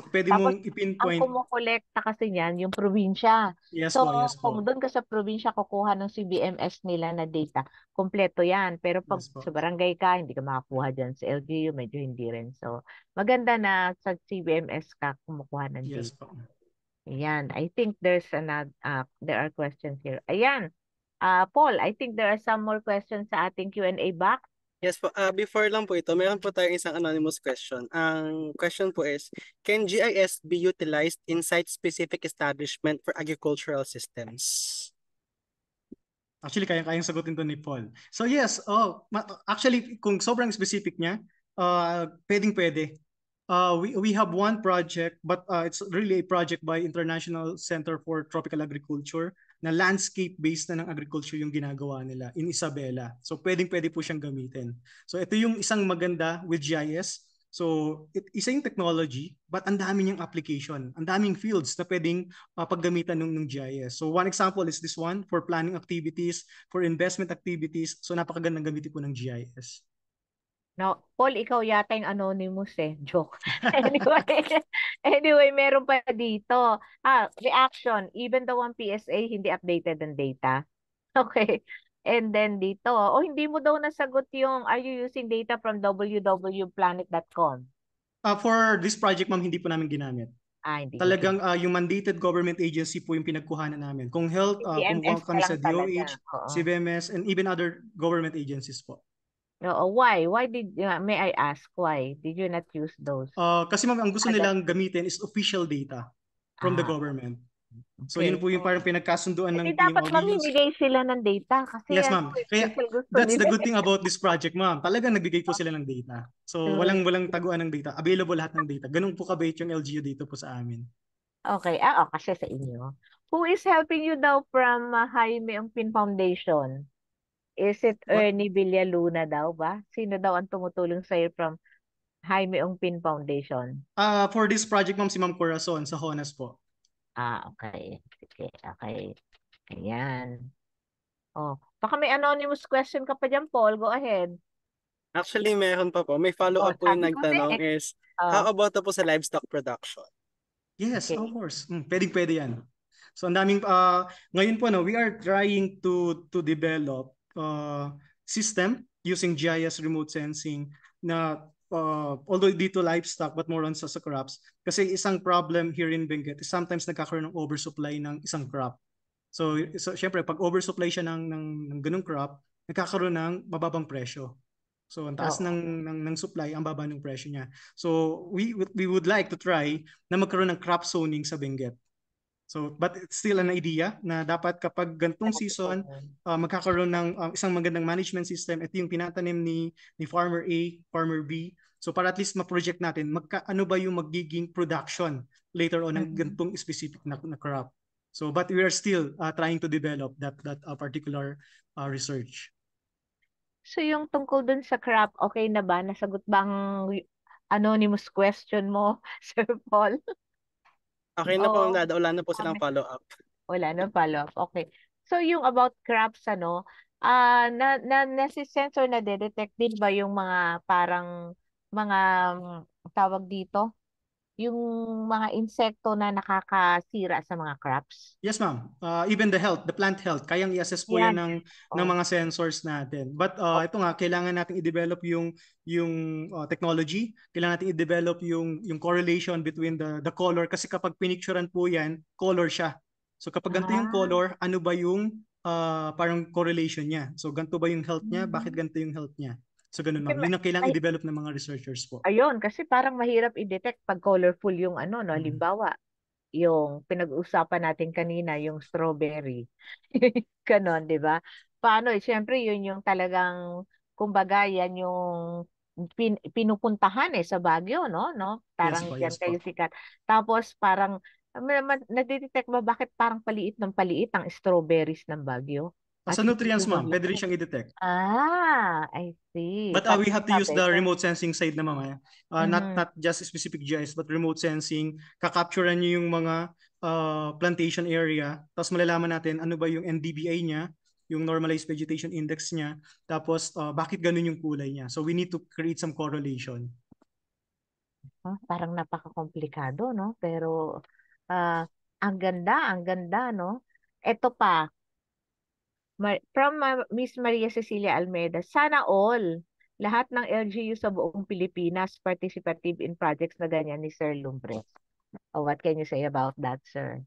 pwede
tapos,
mong i-pinpoint.
ang kumukolekta kasi niyan, yung probinsya.
Yes
so,
po, yes po.
kung doon ka sa probinsya kukuha ng CBMS nila na data, kompleto yan. Pero pag sa barangay ka, hindi ka makakuha dyan. Sa LGU, medyo hindi rin. So, maganda na sa CBMS ka kumukuha ng data.
Yes po.
Ayan. I think there are questions here. Ayan. Paul, I think there are some more questions sa ating Q&A box.
Yes po, before lang po ito, meron po tayong isang anonymous question. Ang question po is, can GIS be utilized in site-specific establishment for agricultural systems?
Actually, kayang sagutin to ni Paul. So yes, actually, kung sobrang specific niya, pwedeng-pwede. We have one project, but it's really a project by International Center for Tropical Agriculture na landscape-based na ng agriculture yung ginagawa nila in Isabela. So pwedeng-pwede po siyang gamitin. So ito yung isang maganda with GIS. So isa yung technology, but ang dami niyang application. Ang daming fields na pwedeng paggamitan ng GIS. So one example is this one for planning activities, for investment activities. So napakagandang gamitin po ng GIS.
No, Paul, ikaw yata yung anonymous Joke. Anyway, meron pa dito. Reaction. Even the one PSA, hindi updated ang data. Okay. And then dito, hindi mo daw nasagot yung, are you using data from www.planet.com?
For this project, ma'am, hindi po namin ginamit.
Hindi.
Talagang yung mandated government agency po yung pinagkuhanan namin. Kung health, kumukuha
CBMS
kami
ka
sa
lang talaga.
DOH,
Oo.
CBMS, and even other government agencies po.
Oo, why? Why did, may I ask, why did you not use those?
Kasi ma'am, ang gusto
Other-
nilang gamitin is official data from the government. So
Okay.
yun po yung parang pinagkasunduan ng
Hindi dapat
yung
mamimigay sila ng data kasi
Yes,
ano,
ma'am. Kaya
special gusto
that's the
nila.
good thing about this project, ma'am. Talagang nagbigay po sila ng data. So walang taguan ng data. Available lahat ng data. Ganun po kabait yung LGU dito po sa amin.
Okay, kasi sa inyo. Who is helping you daw from Jaime Ongpin Foundation? Is it Ernie Villaluna daw ba? Sino daw ang tumutulong sa'yo from Jaime Ongpin Foundation?
For this project, ma'am, si Ma'am Corazon sa Honas po.
Okay. Sige, okay. Ayan. Baka may anonymous question ka pa dyan, Paul. Go ahead.
Actually, meron pa po. May follow-up po yung
sabi ko
nagtanong
din.
is, how about po sa livestock production?
Yes,
Okay.
of course. Pwede yan. So ang daming ngayon po we are trying to develop system using GIS remote sensing na although dito livestock but more on sa crops kasi isang problem here in Benguet is sometimes nagkakaroon ng oversupply ng isang crop. So syempre pag oversupply siya ng ganung crop, nagkakaroon ng mababang presyo. So ang taas ng supply, ang baba ng presyo niya. So we would like to try na magkaroon ng crop zoning sa Benguet. So but it's still an idea na dapat kapag gantong season magkakaroon ng isang magandang management system. Ito yung tinatanim ni Farmer A, Farmer B. So para at least ma-project natin ano ba yung magiging production later on ng gantong specific na crop. So but we are still trying to develop that particular research.
So yung tungkol dun sa crop, okay na ba? Nasagot ba ang anonymous question mo, Sir Paul?
Okay na po, Dada. Wala na po silang follow-up.
Wala na follow-up. Okay. So yung about crops, nasi-sense or na-detect din ba yung mga parang mga tawag dito? Yung mga insekto na nakakasira sa mga crops?
Yes, ma'am. Even the plant health, kayang i-assess po yan ng mga sensors natin. But ito nga, kailangan natin i-develop yung technology. Kailangan natin i-develop yung correlation between the color. Kasi kapag pinicturean po yan, color siya. So kapag ganito yung color, ano ba yung parang correlation niya? So ganito ba yung health niya? Bakit ganito yung health niya? So ganun, ma'am. Yun ang kailangan i-develop ng mga researchers po.
Ayun, kasi parang mahirap i-detect pag colorful yung halimbawa, yung pinag-uusapan natin kanina, yung strawberry. Ganon, di ba? Paano? Siyempre, yun yung talagang, kumbaga, yan yung pinupuntahan sa Baguio, no? Parang
Yes
kayo
po.
sikat. Tapos parang, nadidetect ba bakit parang paliit ng paliit ang strawberries ng Baguio?
Sa nutrients, ma'am, pwede rin siyang i-detect.
I see.
But we have to use the remote sensing side na mama. Not just specific GIS, but remote sensing. Kakapturean niyo yung mga plantation area. Tapos malalaman natin ano ba yung NDVI niya, yung Normalized Vegetation Index niya. Tapos bakit ganun yung kulay niya. So we need to create some correlation.
Parang napaka-komplikado, no? Pero ang ganda, no? Ito pa, from Miss Maria Cecilia Almeida, sana all, lahat ng LGU sa buong Pilipinas participative in projects na ganyan ni Sir Lumbres. What can you say about that, sir?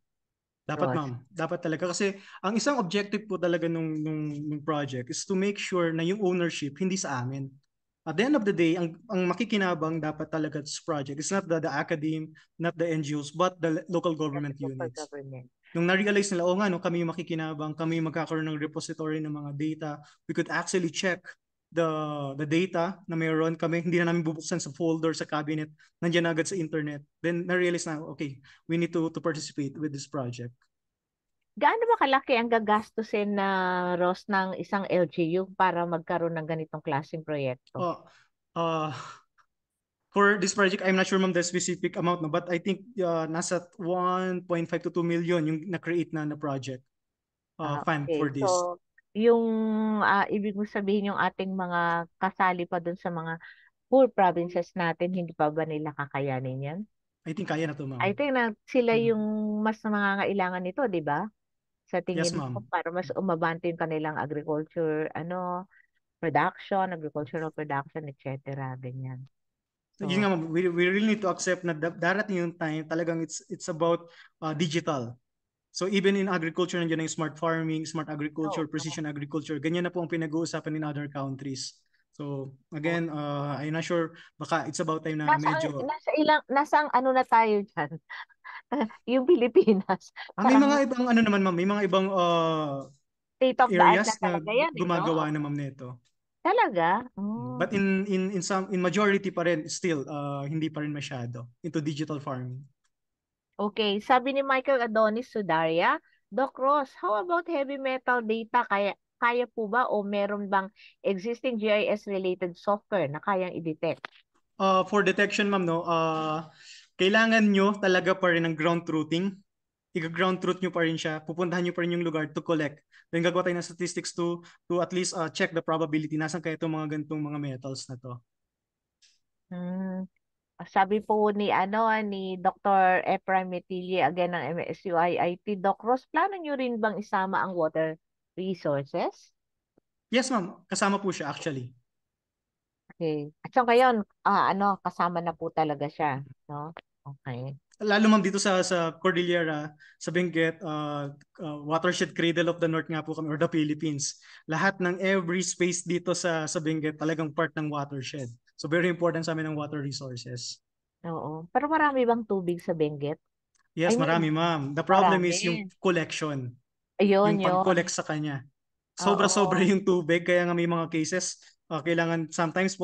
Dapat, ma'am. Dapat talaga. Kasi ang isang objective po talaga nung project is to make sure na yung ownership hindi sa amin. At the end of the day, ang makikinabang dapat talaga sa project is not the academe, not the NGOs, but the local government units. Nung na-realize nila, kami yung makikinabang, kami yung magkakaroon ng repository ng mga data, we could actually check the data na mayroon kami, hindi na namin bubuksan sa folder, sa cabinet, nandiyan agad sa internet. Then na-realize na, okay, we need to participate with this project.
Gaano ba kalaki ang gagastusin na Ross ng isang LGU para magkaroon ng ganitong klaseng proyekto?
For this project, I'm not sure, ma'am, the specific amount, no, but I think nasa 1.5 to 2 million yung na-create na project fund for this.
So, yung ibig mo sabihin yung ating mga kasali pa dun sa mga poor provinces natin, hindi pa ba nila kakayanin yan?
I think kaya na to, ma'am.
I think na sila yung mas nangangailangan nito, di ba? Sa tingin mo, para mas umabante yung kanilang agricultural production, etc. Ganyan.
Yun nga, ma'am, we really need to accept na darating yung time talagang it's about digital. So even in agriculture, nandiyan na yung smart farming, smart agriculture, precision agriculture. Ganyan na po ang pinag-uusapan in other countries. So again, I'm not sure, baka it's about time na medyo...
Nasang ano na tayo dyan? Yung Pilipinas.
May mga ibang ano naman, ma'am, may mga ibang
state of the art
areas
na talaga yan,
gumagawa na, ma'am, nito.
Talaga?
But in majority pa rin still hindi pa rin masyado into digital farming.
Okay, sabi ni Michael Adonis Sudaria, Doc Ross, how about heavy metal data? Kaya po ba o meron bang existing GIS-related software na kayang i-detect?
For detection, ma'am, no, kailangan nyo talaga pa rin ng ground truthing. I-ground truth nyo pa rin siya. Pupuntahan nyo pa rin yung lugar to collect. Then gagawa tayo ng statistics to at least check the probability. Nasaan kaya itong mga ganitong mga metals na to?
Sabi po ni Dr. Efraim Metili again ng MSU IIT, Doc Ross, plano nyo rin bang isama ang water resources?
Yes, ma'am. Kasama po siya actually.
Okay. At so ngayon, kasama na po talaga siya, no? Okay.
Lalo, ma'am, dito sa Cordillera, sa Benguet, watershed cradle of the north nga po kami, or the Philippines. Lahat ng every space dito sa Benguet talagang part ng watershed. So very important sa amin ang water resources.
Oo. Pero marami bang tubig sa Benguet?
Yes, marami, ma'am. The problem is yung collection.
Ayun,
yung pag-collect sa kanya. Sobra-sobra yung tubig, kaya nga may mga cases kailangan sometimes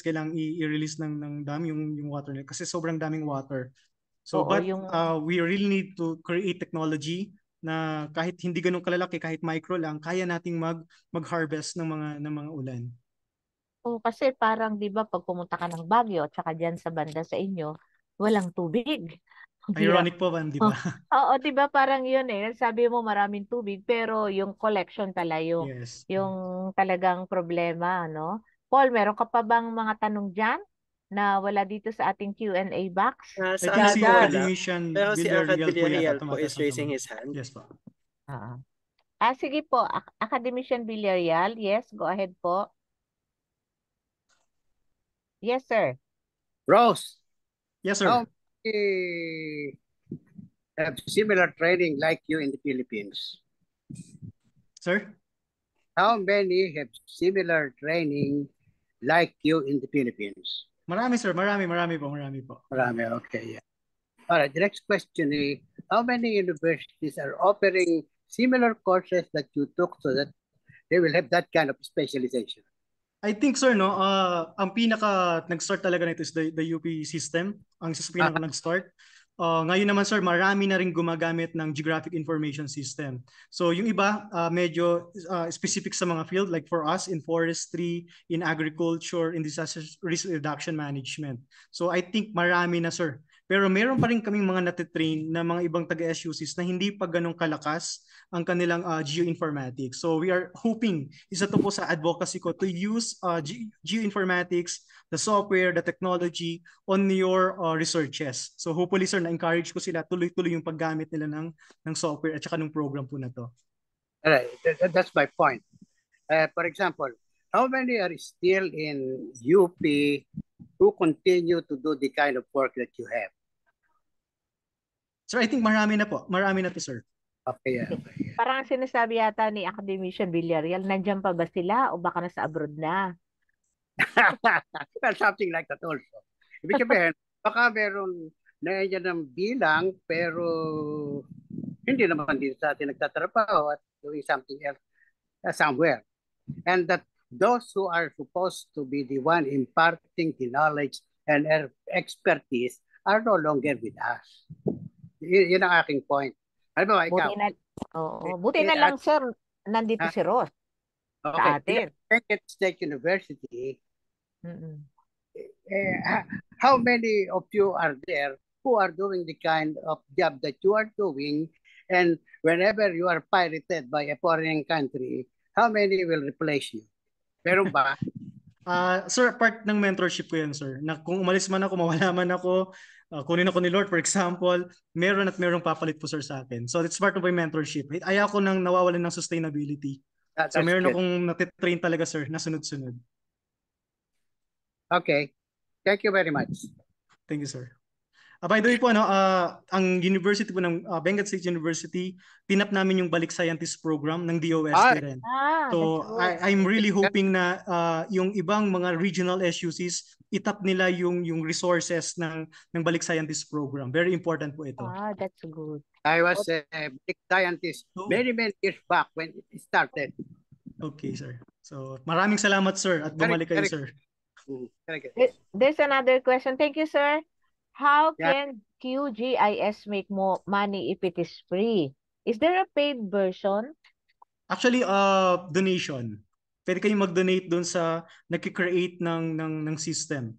kailangan i-release ng dam yung water nila kasi sobrang daming water. So we really need to create technology na kahit hindi ganun kalalaki, kahit micro lang, kaya nating mag-harvest ng mga ulan.
Kasi parang 'di ba pag pumunta ka ng Baguio at saka diyan sa banda sa inyo, walang tubig.
Ironic po ba, di ba?
Oo, 'di ba parang 'yun sabi mo maraming tubig pero yung collection pala yung talagang problema, no? Paul, meron ka pa bang mga tanong diyan na wala dito sa ating Q&A box?
Sa
si Academician
Villarreal po is raising his hand.
Yes po.
Sige po, Academician Villarreal, yes, go ahead po. Yes, sir.
Rose.
Yes, sir.
How many have similar training like you in the Philippines?
Sir?
How many have similar training like you in the Philippines?
Marami, sir. Marami po.
Marami, okay. Yeah. All right, the next question is, how many universities are offering similar courses that you took so that they will have that kind of specialization?
I think, sir, no, ang pinaka nag-start talaga nito is the UP system. Ang pinaka nag-start. Ngayon naman, sir, marami na rin gumagamit ng geographic information system. So yung iba, medyo specific sa mga field, like for us in forestry, in agriculture, in disaster risk reduction management. So I think marami na, sir. Pero meron pa rin kaming mga natitrain na mga ibang taga-SUCs na hindi pa ganun kalakas ang kanilang geoinformatics. So we are hoping, isa to po sa advocacy ko, to use geoinformatics, the software, the technology on your researches. So hopefully, sir, na-encourage ko sila tuloy-tuloy yung paggamit nila ng software at saka ng program po na to.
All right, that's my point. For example, how many are still in UP who continue to do the kind of work that you have?
Sir, I think marami na po. Marami na to, sir.
Okay.
Parang sinasabi yata ni Academician Villarreal, nandiyan pa ba sila o baka nasa abroad na?
Well, something like that also. Ibig sabihin, baka meron na yan ng bilang pero hindi naman din sa atin nagtatrabaho at doing something else somewhere. And that those who are supposed to be the one imparting the knowledge and expertise are no longer with us. Yun ang aking point. Ano ba, ikaw?
Buti na lang, sir, nandito si Ross sa atin.
Benguet State University, how many of you are there who are doing the kind of job that you are doing, and whenever you are pirated by a foreign country, how many will replace you? Meron ba?
Sir, part ng mentorship ko yan, sir. Na kung umalis man ako, mawala man ako, kunin ako ni Lord, for example, merong papalit po, sir, sa akin. So it's part of my mentorship. Ayaw ko nang nawawalan ng sustainability. So meron akong natitrain talaga, sir, na sunod-sunod.
Okay. Thank you very much.
Thank you, sir. By the way po, ang university po ng Benguet State University, tinap namin yung Balik Scientist program ng DOST rin. So I'm really hoping na yung ibang mga regional SUCs, itap nila yung resources ng Balik Scientist program. Very important po ito.
That's good.
I was a big scientist many years back when it started.
Okay, sir. So maraming salamat, sir, at bumalik kayo, sir.
There's another question. Thank you, sir. How can QGIS make more money if it is free? Is there a paid version?
Actually, donation. Pwede kayong mag-donate doon sa nag-create ng system.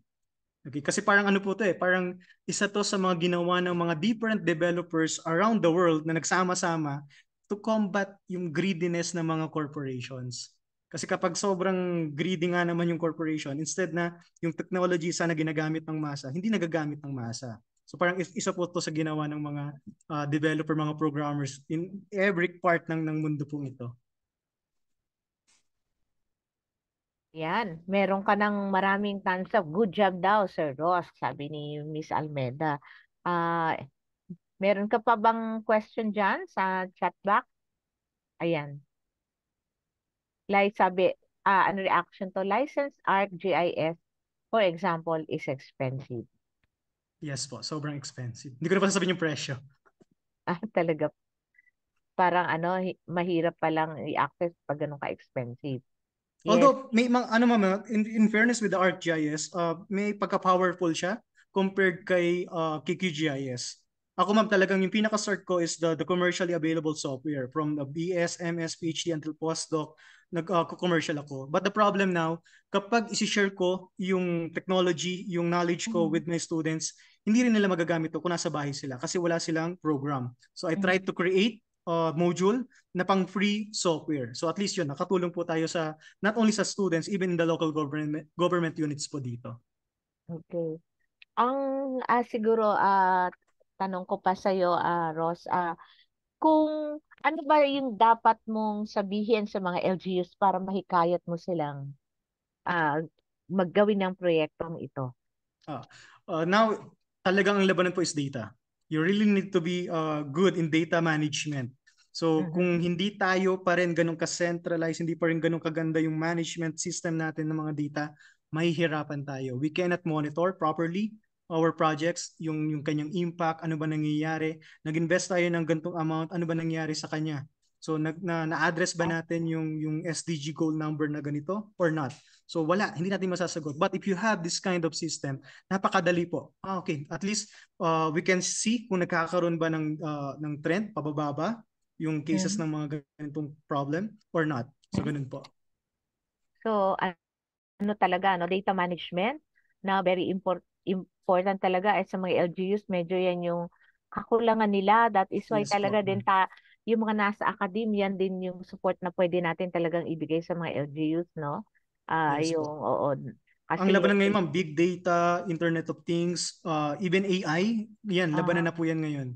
Okay, kasi parang ano po to parang isa to sa mga ginawa ng mga different developers around the world na nagsama-sama to combat yung greediness ng mga corporations. Kasi kapag sobrang greedy nga naman yung corporation, instead na yung technology sana ginagamit ng masa, hindi nagagamit ng masa. So parang isa po to sa ginawa ng mga developer, mga programmers in every part ng mundo pong ito.
Yan, meron ka ng maraming thumbs up. Good job daw, Sir Ross, sabi ni Miss Almeda. Meron ka pa bang question dyan sa chat box? Ayan. Like sabi, ano reaction to license ArcGIS, for example, is expensive.
Yes po, sobrang expensive. Hindi ko na pa sasabihin yung presyo.
Talaga. Parang mahirap pa lang i-access pag ganun ka-expensive.
Although, may mga, in fairness with the ArcGIS, may pagka-powerful siya compared kay QGIS. Ako ma'am, talagang yung pinaka-start ko is the commercially available software from the BS, MS, PhD until postdoc, nag-commercial ako. But the problem now, kapag isi-share ko yung technology, yung knowledge ko with my students, hindi rin nila magagamit to kung nasa bahay sila kasi wala silang program. So I tried to create module na pang free software. So at least yun, nakatulong po tayo sa not only sa students, even in the local government units po dito.
Okay. Ang siguro tanong ko pa sa iyo, Ross, kung ano ba yung dapat mong sabihin sa mga LGUs para mahikayat mo silang maggawin ng proyektong ito?
Now, talagang ang labanan po is data. You really need to be good in data management. So kung hindi tayo pa rin ganun ka-centralized, hindi pa rin ganun kaganda yung management system natin ng mga data, mahihirapan tayo. We cannot monitor properly our projects, yung kanyang impact, ano ba nangyayari. Nag-invest tayo ng ganitong amount, ano ba nangyayari sa kanya. So na-address ba natin yung SDG goal number na ganito or not? So wala, hindi natin masasagot. But if you have this kind of system, napakadali po. Okay, at least we can see kung nagkakaroon ba ng trend, pababa, yung cases ng mga ganitong problem or not. So ganun po. So
ano talaga, data management na very important talaga sa mga LGUs. Medyo yan yung kakulangan nila. That is why talaga din yung mga nasa academia din yung support na pwede natin talagang ibigay sa mga LGUs, no?
Kasi ang labanan ngayon, ma'am, big data, Internet of Things, even AI, yan, labanan na po yan ngayon.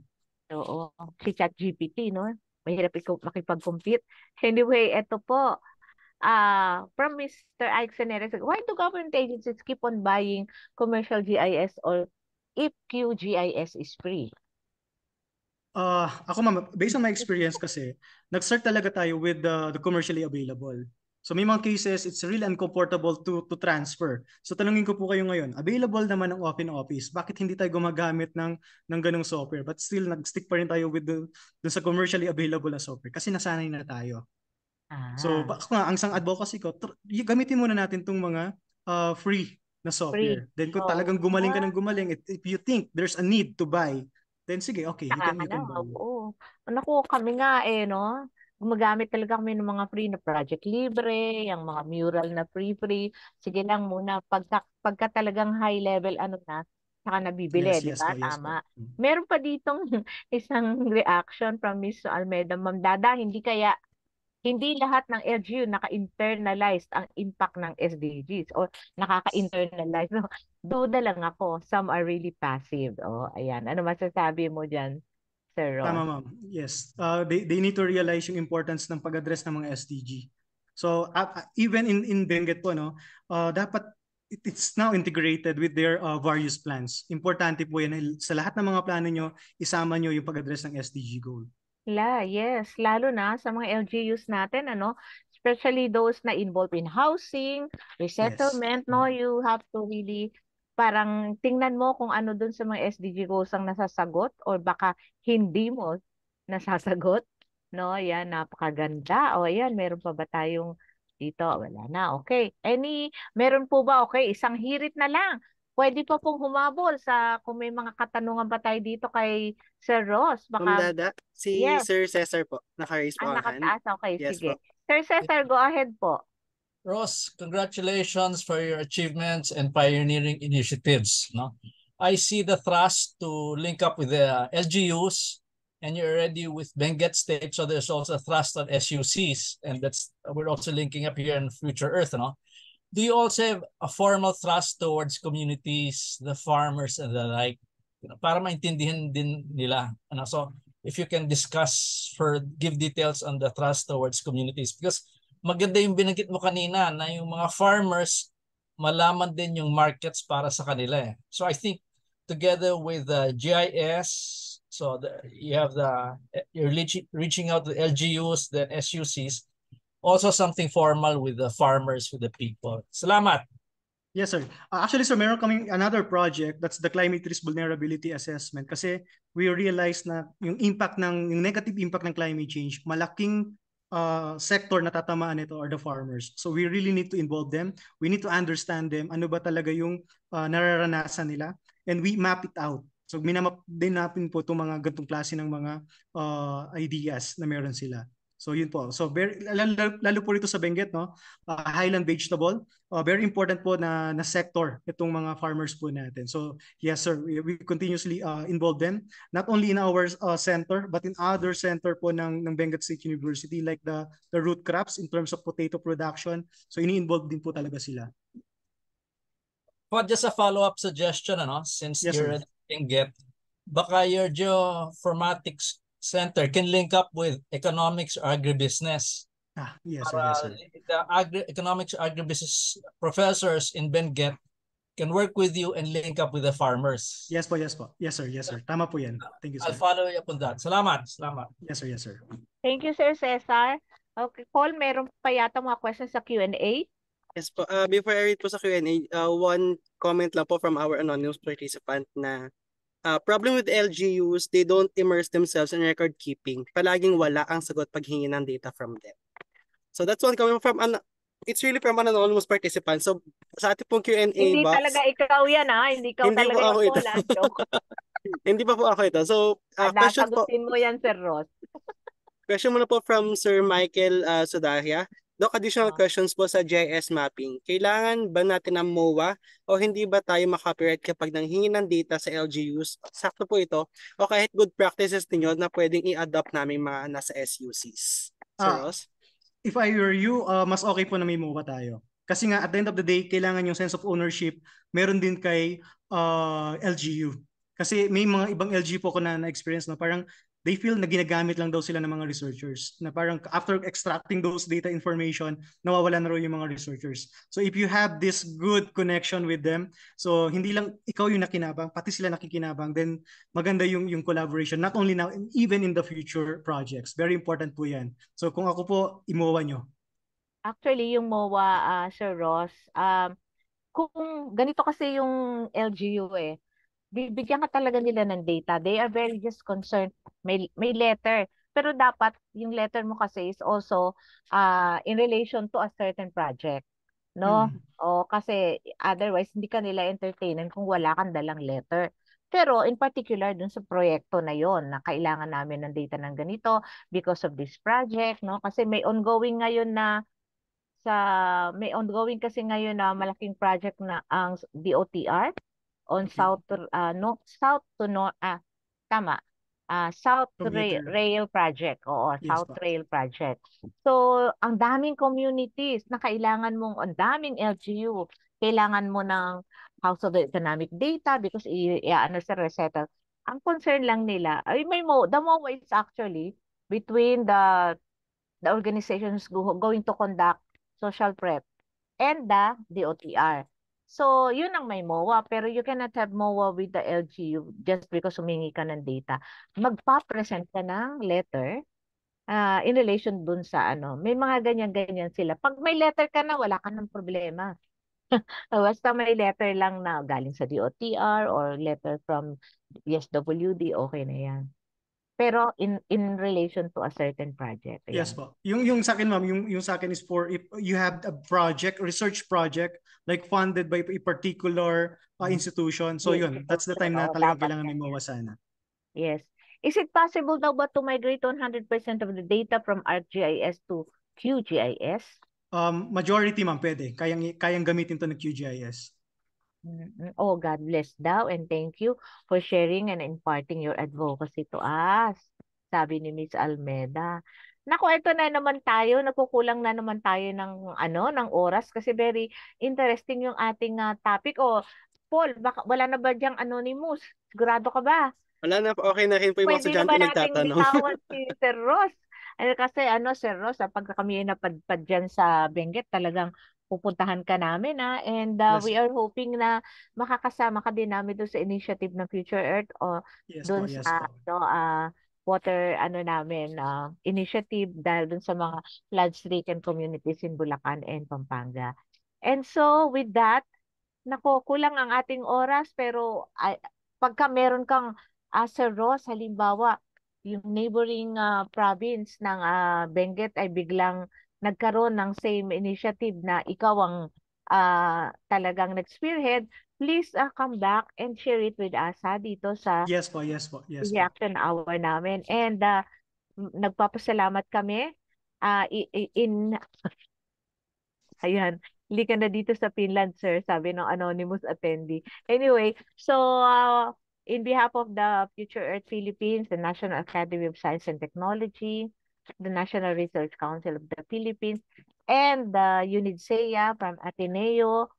Oo. Si ChatGPT, no? Mahirap makipag-compete. Anyway, eto po. From Mr. Ike Seneres, why do government agencies keep on buying commercial GIS or if QGIS is free?
Ako ma'am, based on my experience kasi, nag-start talaga tayo with the commercially available. So may mga cases, it's really uncomfortable to transfer. So tanungin ko po kayo ngayon, available naman ang OpenOffice. Bakit hindi tayo gumagamit ng ganung software? But still, nag-stick pa rin tayo with dun sa commercially available na software kasi nasanay na tayo. So ako nga, ang isang advocacy ko, gamitin muna natin itong mga free na software. Then kung talagang gumaling ka ng gumaling, if you think there's a need to buy, then sige, okay, you can buy.
Oo. Naku, kami nga no? Gumagamit talaga kami ng mga free na Project Libre, yung mga mural na free. Sige lang muna, pagka talagang high level, saka nabibili, di ba? Tama. Meron pa ditong isang reaction from Ms. Almeda, Ma'am Dada, hindi lahat ng LGU naka-internalize ang impact ng SDGs or nakaka-internalize. So, duda lang ako. Some are really passive. Ayan. Ano masasabi mo dyan, Sir Ross?
Tama, ma'am. Yes. They need to realize yung importance ng pag-address ng mga SDG. So, even in Benguet po, dapat it's now integrated with their various plans. Importante po yan. Sa lahat ng mga plano nyo, isama nyo yung pag-address ng SDG goal.
Yes, lalo na sa mga LGUs natin, ano, especially those na involved in housing, resettlement, no, you have to really parang tingnan mo kung ano dun sa mga SDG goals ang nasasagot or baka hindi mo nasasagot, no? Yan, napakaganda. O yan, meron pa ba tayong dito? Wala na. Okay. Meron po ba? Okay, isang hirit na lang. Pwede pa pong humabol sa kung may mga katanungan pa tayo dito kay Sir Ross.
Ma'am
Baka,
Dada, si
yes,
Sir Cesar po, naka-raise po ang hand.
nakataas. Okay,
Yes
sige.
po.
Sir Cesar, go ahead po.
Ross, congratulations for your achievements and pioneering initiatives. No, I see the thrust to link up with the LGUs, and you're already with Benguet State, so there's also a thrust on SUCs, and we're also linking up here in Future Earth. No, do you also have a formal thrust towards communities, the farmers, and the like, para maintindihan din nila? So if you can give details on the thrust towards communities, because maganda yung binanggit mo kanina na yung mga farmers malaman din yung markets para sa kanila eh. So I think together with the GIS, you're reaching out to LGUs, then SUCs, also something formal with the farmers, with the people. Salamat.
Yes, sir. Actually, sir, meron kaming another project, that's the climate risk vulnerability assessment, kasi we realize na yung negative impact ng climate change, malaking sector na tatamaan nito are the farmers. So we really need to involve them. We need to understand them. Ano ba talaga yung nararanasan nila? And we map it out. So minamap din natin po itong mga gantong klase ng mga ideas na meron sila. So yun po. So lalo po rito sa Benguet, no? Highland vegetable, very important po na sector itong mga farmers po natin. So yes sir, we continuously involve them not only in our center but in other center po ng Benguet State University, like the root crops in terms of potato production. So ini-involve din po talaga sila.
But just a follow-up suggestion, since
yes,
you're at Benguet, baka your geoinformatics center can link up with economics or agribusiness.
Yes, sir, yes, sir.
The economics or agribusiness professors in Benguet can work with you and link up with the farmers.
Yes po, yes po. Yes sir, yes sir. Tama po yan. Thank you, sir.
I'll follow up on that. Salamat.
Yes sir, yes sir.
Thank you, Sir Cesar. Okay, Paul, meron pa yata mga questions sa Q&A?
Yes po. Before I read po sa Q&A, one comment lang po from our anonymous participant na problem with LGUs, they don't immerse themselves in record keeping. Palaging wala ang sagot paghingi ng data from them. So that's one coming from it's really from an anonymous participant. So sa ating pong Q&A
hindi
box.
Hindi talaga ikaw yan Hindi ikaw
hindi
talaga
ako ito. Hindi pa po ako ito. So question po.
Mo yan, Sir Ross.
Question muna po from Sir Michael Sudaria. Doc, additional questions po sa GIS mapping. Kailangan ba natin ang MOA o hindi ba tayo makopyright kapag nanghingi ng data sa LGUs? Sakto po ito. O kahit good practices ninyo na pwedeng i-adopt namin mga nasa SUCs. Sir Ross?
If I were you, mas okay po na may MOA tayo. Kasi nga at the end of the day, kailangan yung sense of ownership meron din kay LGU. Kasi may mga ibang LGU po ko na experience na parang they feel na ginagamit lang daw sila ng mga researchers. Na parang after extracting those data information, nawawala na raw yung mga researchers. So if you have this good connection with them, so hindi lang ikaw yung nakinabang, pati sila nakikinabang, then maganda yung collaboration, not only now, even in the future projects. Very important po yan. So kung ako po, i-MOA nyo.
Actually, yung MOA, Sir Ross, kung ganito kasi yung LGU bibigyan ka talaga nila ng data. They are very just concerned. May letter. Pero dapat yung letter mo kasi is also in relation to a certain project. No? O kasi otherwise hindi ka nila entertainin kung wala kang dalang letter. Pero in particular dun sa proyekto na yon na kailangan namin ng data ng ganito because of this project, no? Kasi may ongoing ngayon na kasi ngayon na malaking project na ang DOTR on South Rail Project. Oo, yes, South Rail Project. So, ang daming communities na kailangan mong, ang daming LGU, kailangan mo ng House of Economic Data because sa resettle. Ang concern lang nila, the MOA is actually between the organizations going to conduct social prep and the DOTR. So, yun ang may MOA. Pero you cannot have MOA with the LGU just because humingi ka ng data. Magpa-present ka ng letter in relation dun sa ano. May mga ganyan-ganyan sila. Pag may letter ka na, wala ka ng problema. Basta may letter lang na galing sa DOTR or letter from SWD, okay na yan. Pero in relation to a certain project.
Yes
Ayan.
po. Yung sa akin, ma'am, yung sa akin is for if you have a project, research project, like funded by a particular institution. So yun, that's the time na
Oo,
talagang
dapat
kailangan may
yan.
MOA sana.
Yes. Is it possible daw ba to migrate 100% of the data from ArcGIS to QGIS?
Majority, ma'am, pwede. Kayang gamitin to ng QGIS.
Oh, God bless daw and thank you for sharing and imparting your advocacy to us. Sabi ni Miss Almeda. Naku, ito na naman tayo. Nagkukulang na naman tayo ng oras kasi very interesting yung ating topic. Oh, Paul, baka, wala na ba diyang anonymous? Sigurado ka ba?
Wala na po, okay na rin po yung mga
Pwede na
estudyante
ba nating
nagtatanong.
bitawan si Sir Ross? Kasi Sir Ross, pagka kami napadpad dyan sa Benguet, talagang pupuntahan ka namin and
Yes.
we are hoping na makakasama ka din namin doon sa initiative ng Future Earth o
Yes
doon
po, yes
sa
po.
water namin initiative dahil doon sa mga flood-stricken communities in Bulacan and Pampanga. And so with that, nako, kulang ang ating oras pero pagka meron kang Sir Ross, halimbawa, yung neighboring province ng Benguet ay biglang nagkaroon ng same initiative na ikaw ang talagang nag-spearhead, please come back and share it with us dito sa
Yes po, yes po, yes po.
reaction hour namin. And nagpapasalamat kami in ayan, hindi ka na dito sa Finland, sir, sabi ng anonymous attendee. Anyway, so in behalf of the Future Earth Philippines, the National Academy of Science and Technology, the National Research Council of the Philippines, and the UNIDSEA from Ateneo,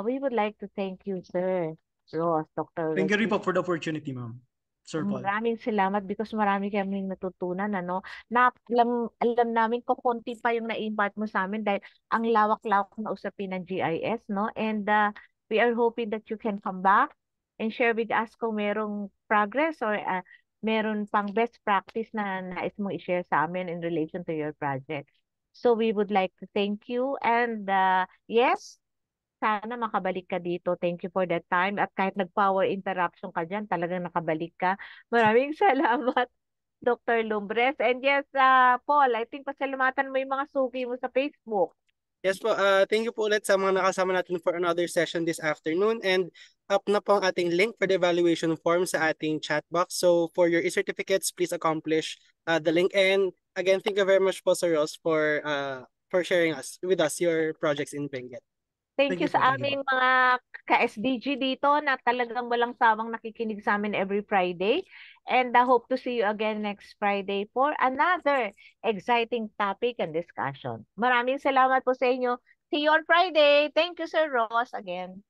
we would like to thank you, sir, Ross, Dr.
Thank you rin
Ross.
po for the opportunity, ma'am. Sir Paul.
Maraming salamat because marami kaming natutunan, alam namin ko konti pa yung na-impart mo sa amin dahil ang lawak-lawak na usapin ng GIS, no? And we are hoping that you can come back and share with us kung merong progress or meron pang best practice na nais mong i-share sa amin in relation to your project. So we would like to thank you and yes, sana makabalik ka dito. Thank you for that time. At kahit nag-power interruption ka dyan, talagang nakabalik ka. Maraming salamat, Dr. Lumbres. And yes, Paul, I think pasalamatan mo yung mga suki mo sa Facebook.
Yes po, thank you po ulit sa mga nakasama natin for another session this afternoon. And up na po ang ating link for the evaluation form sa ating chat box. So for your e-certificates, please accomplish the link. And again, thank you very much po, Sir Ross, for sharing with us your projects in Benguet.
Thank you sa aming mga ka-SDG dito na talagang walang sawang nakikinig sa amin every Friday. And I hope to see you again next Friday for another exciting topic and discussion. Maraming salamat po sa inyo. See you on Friday. Thank you, Sir Ross, again.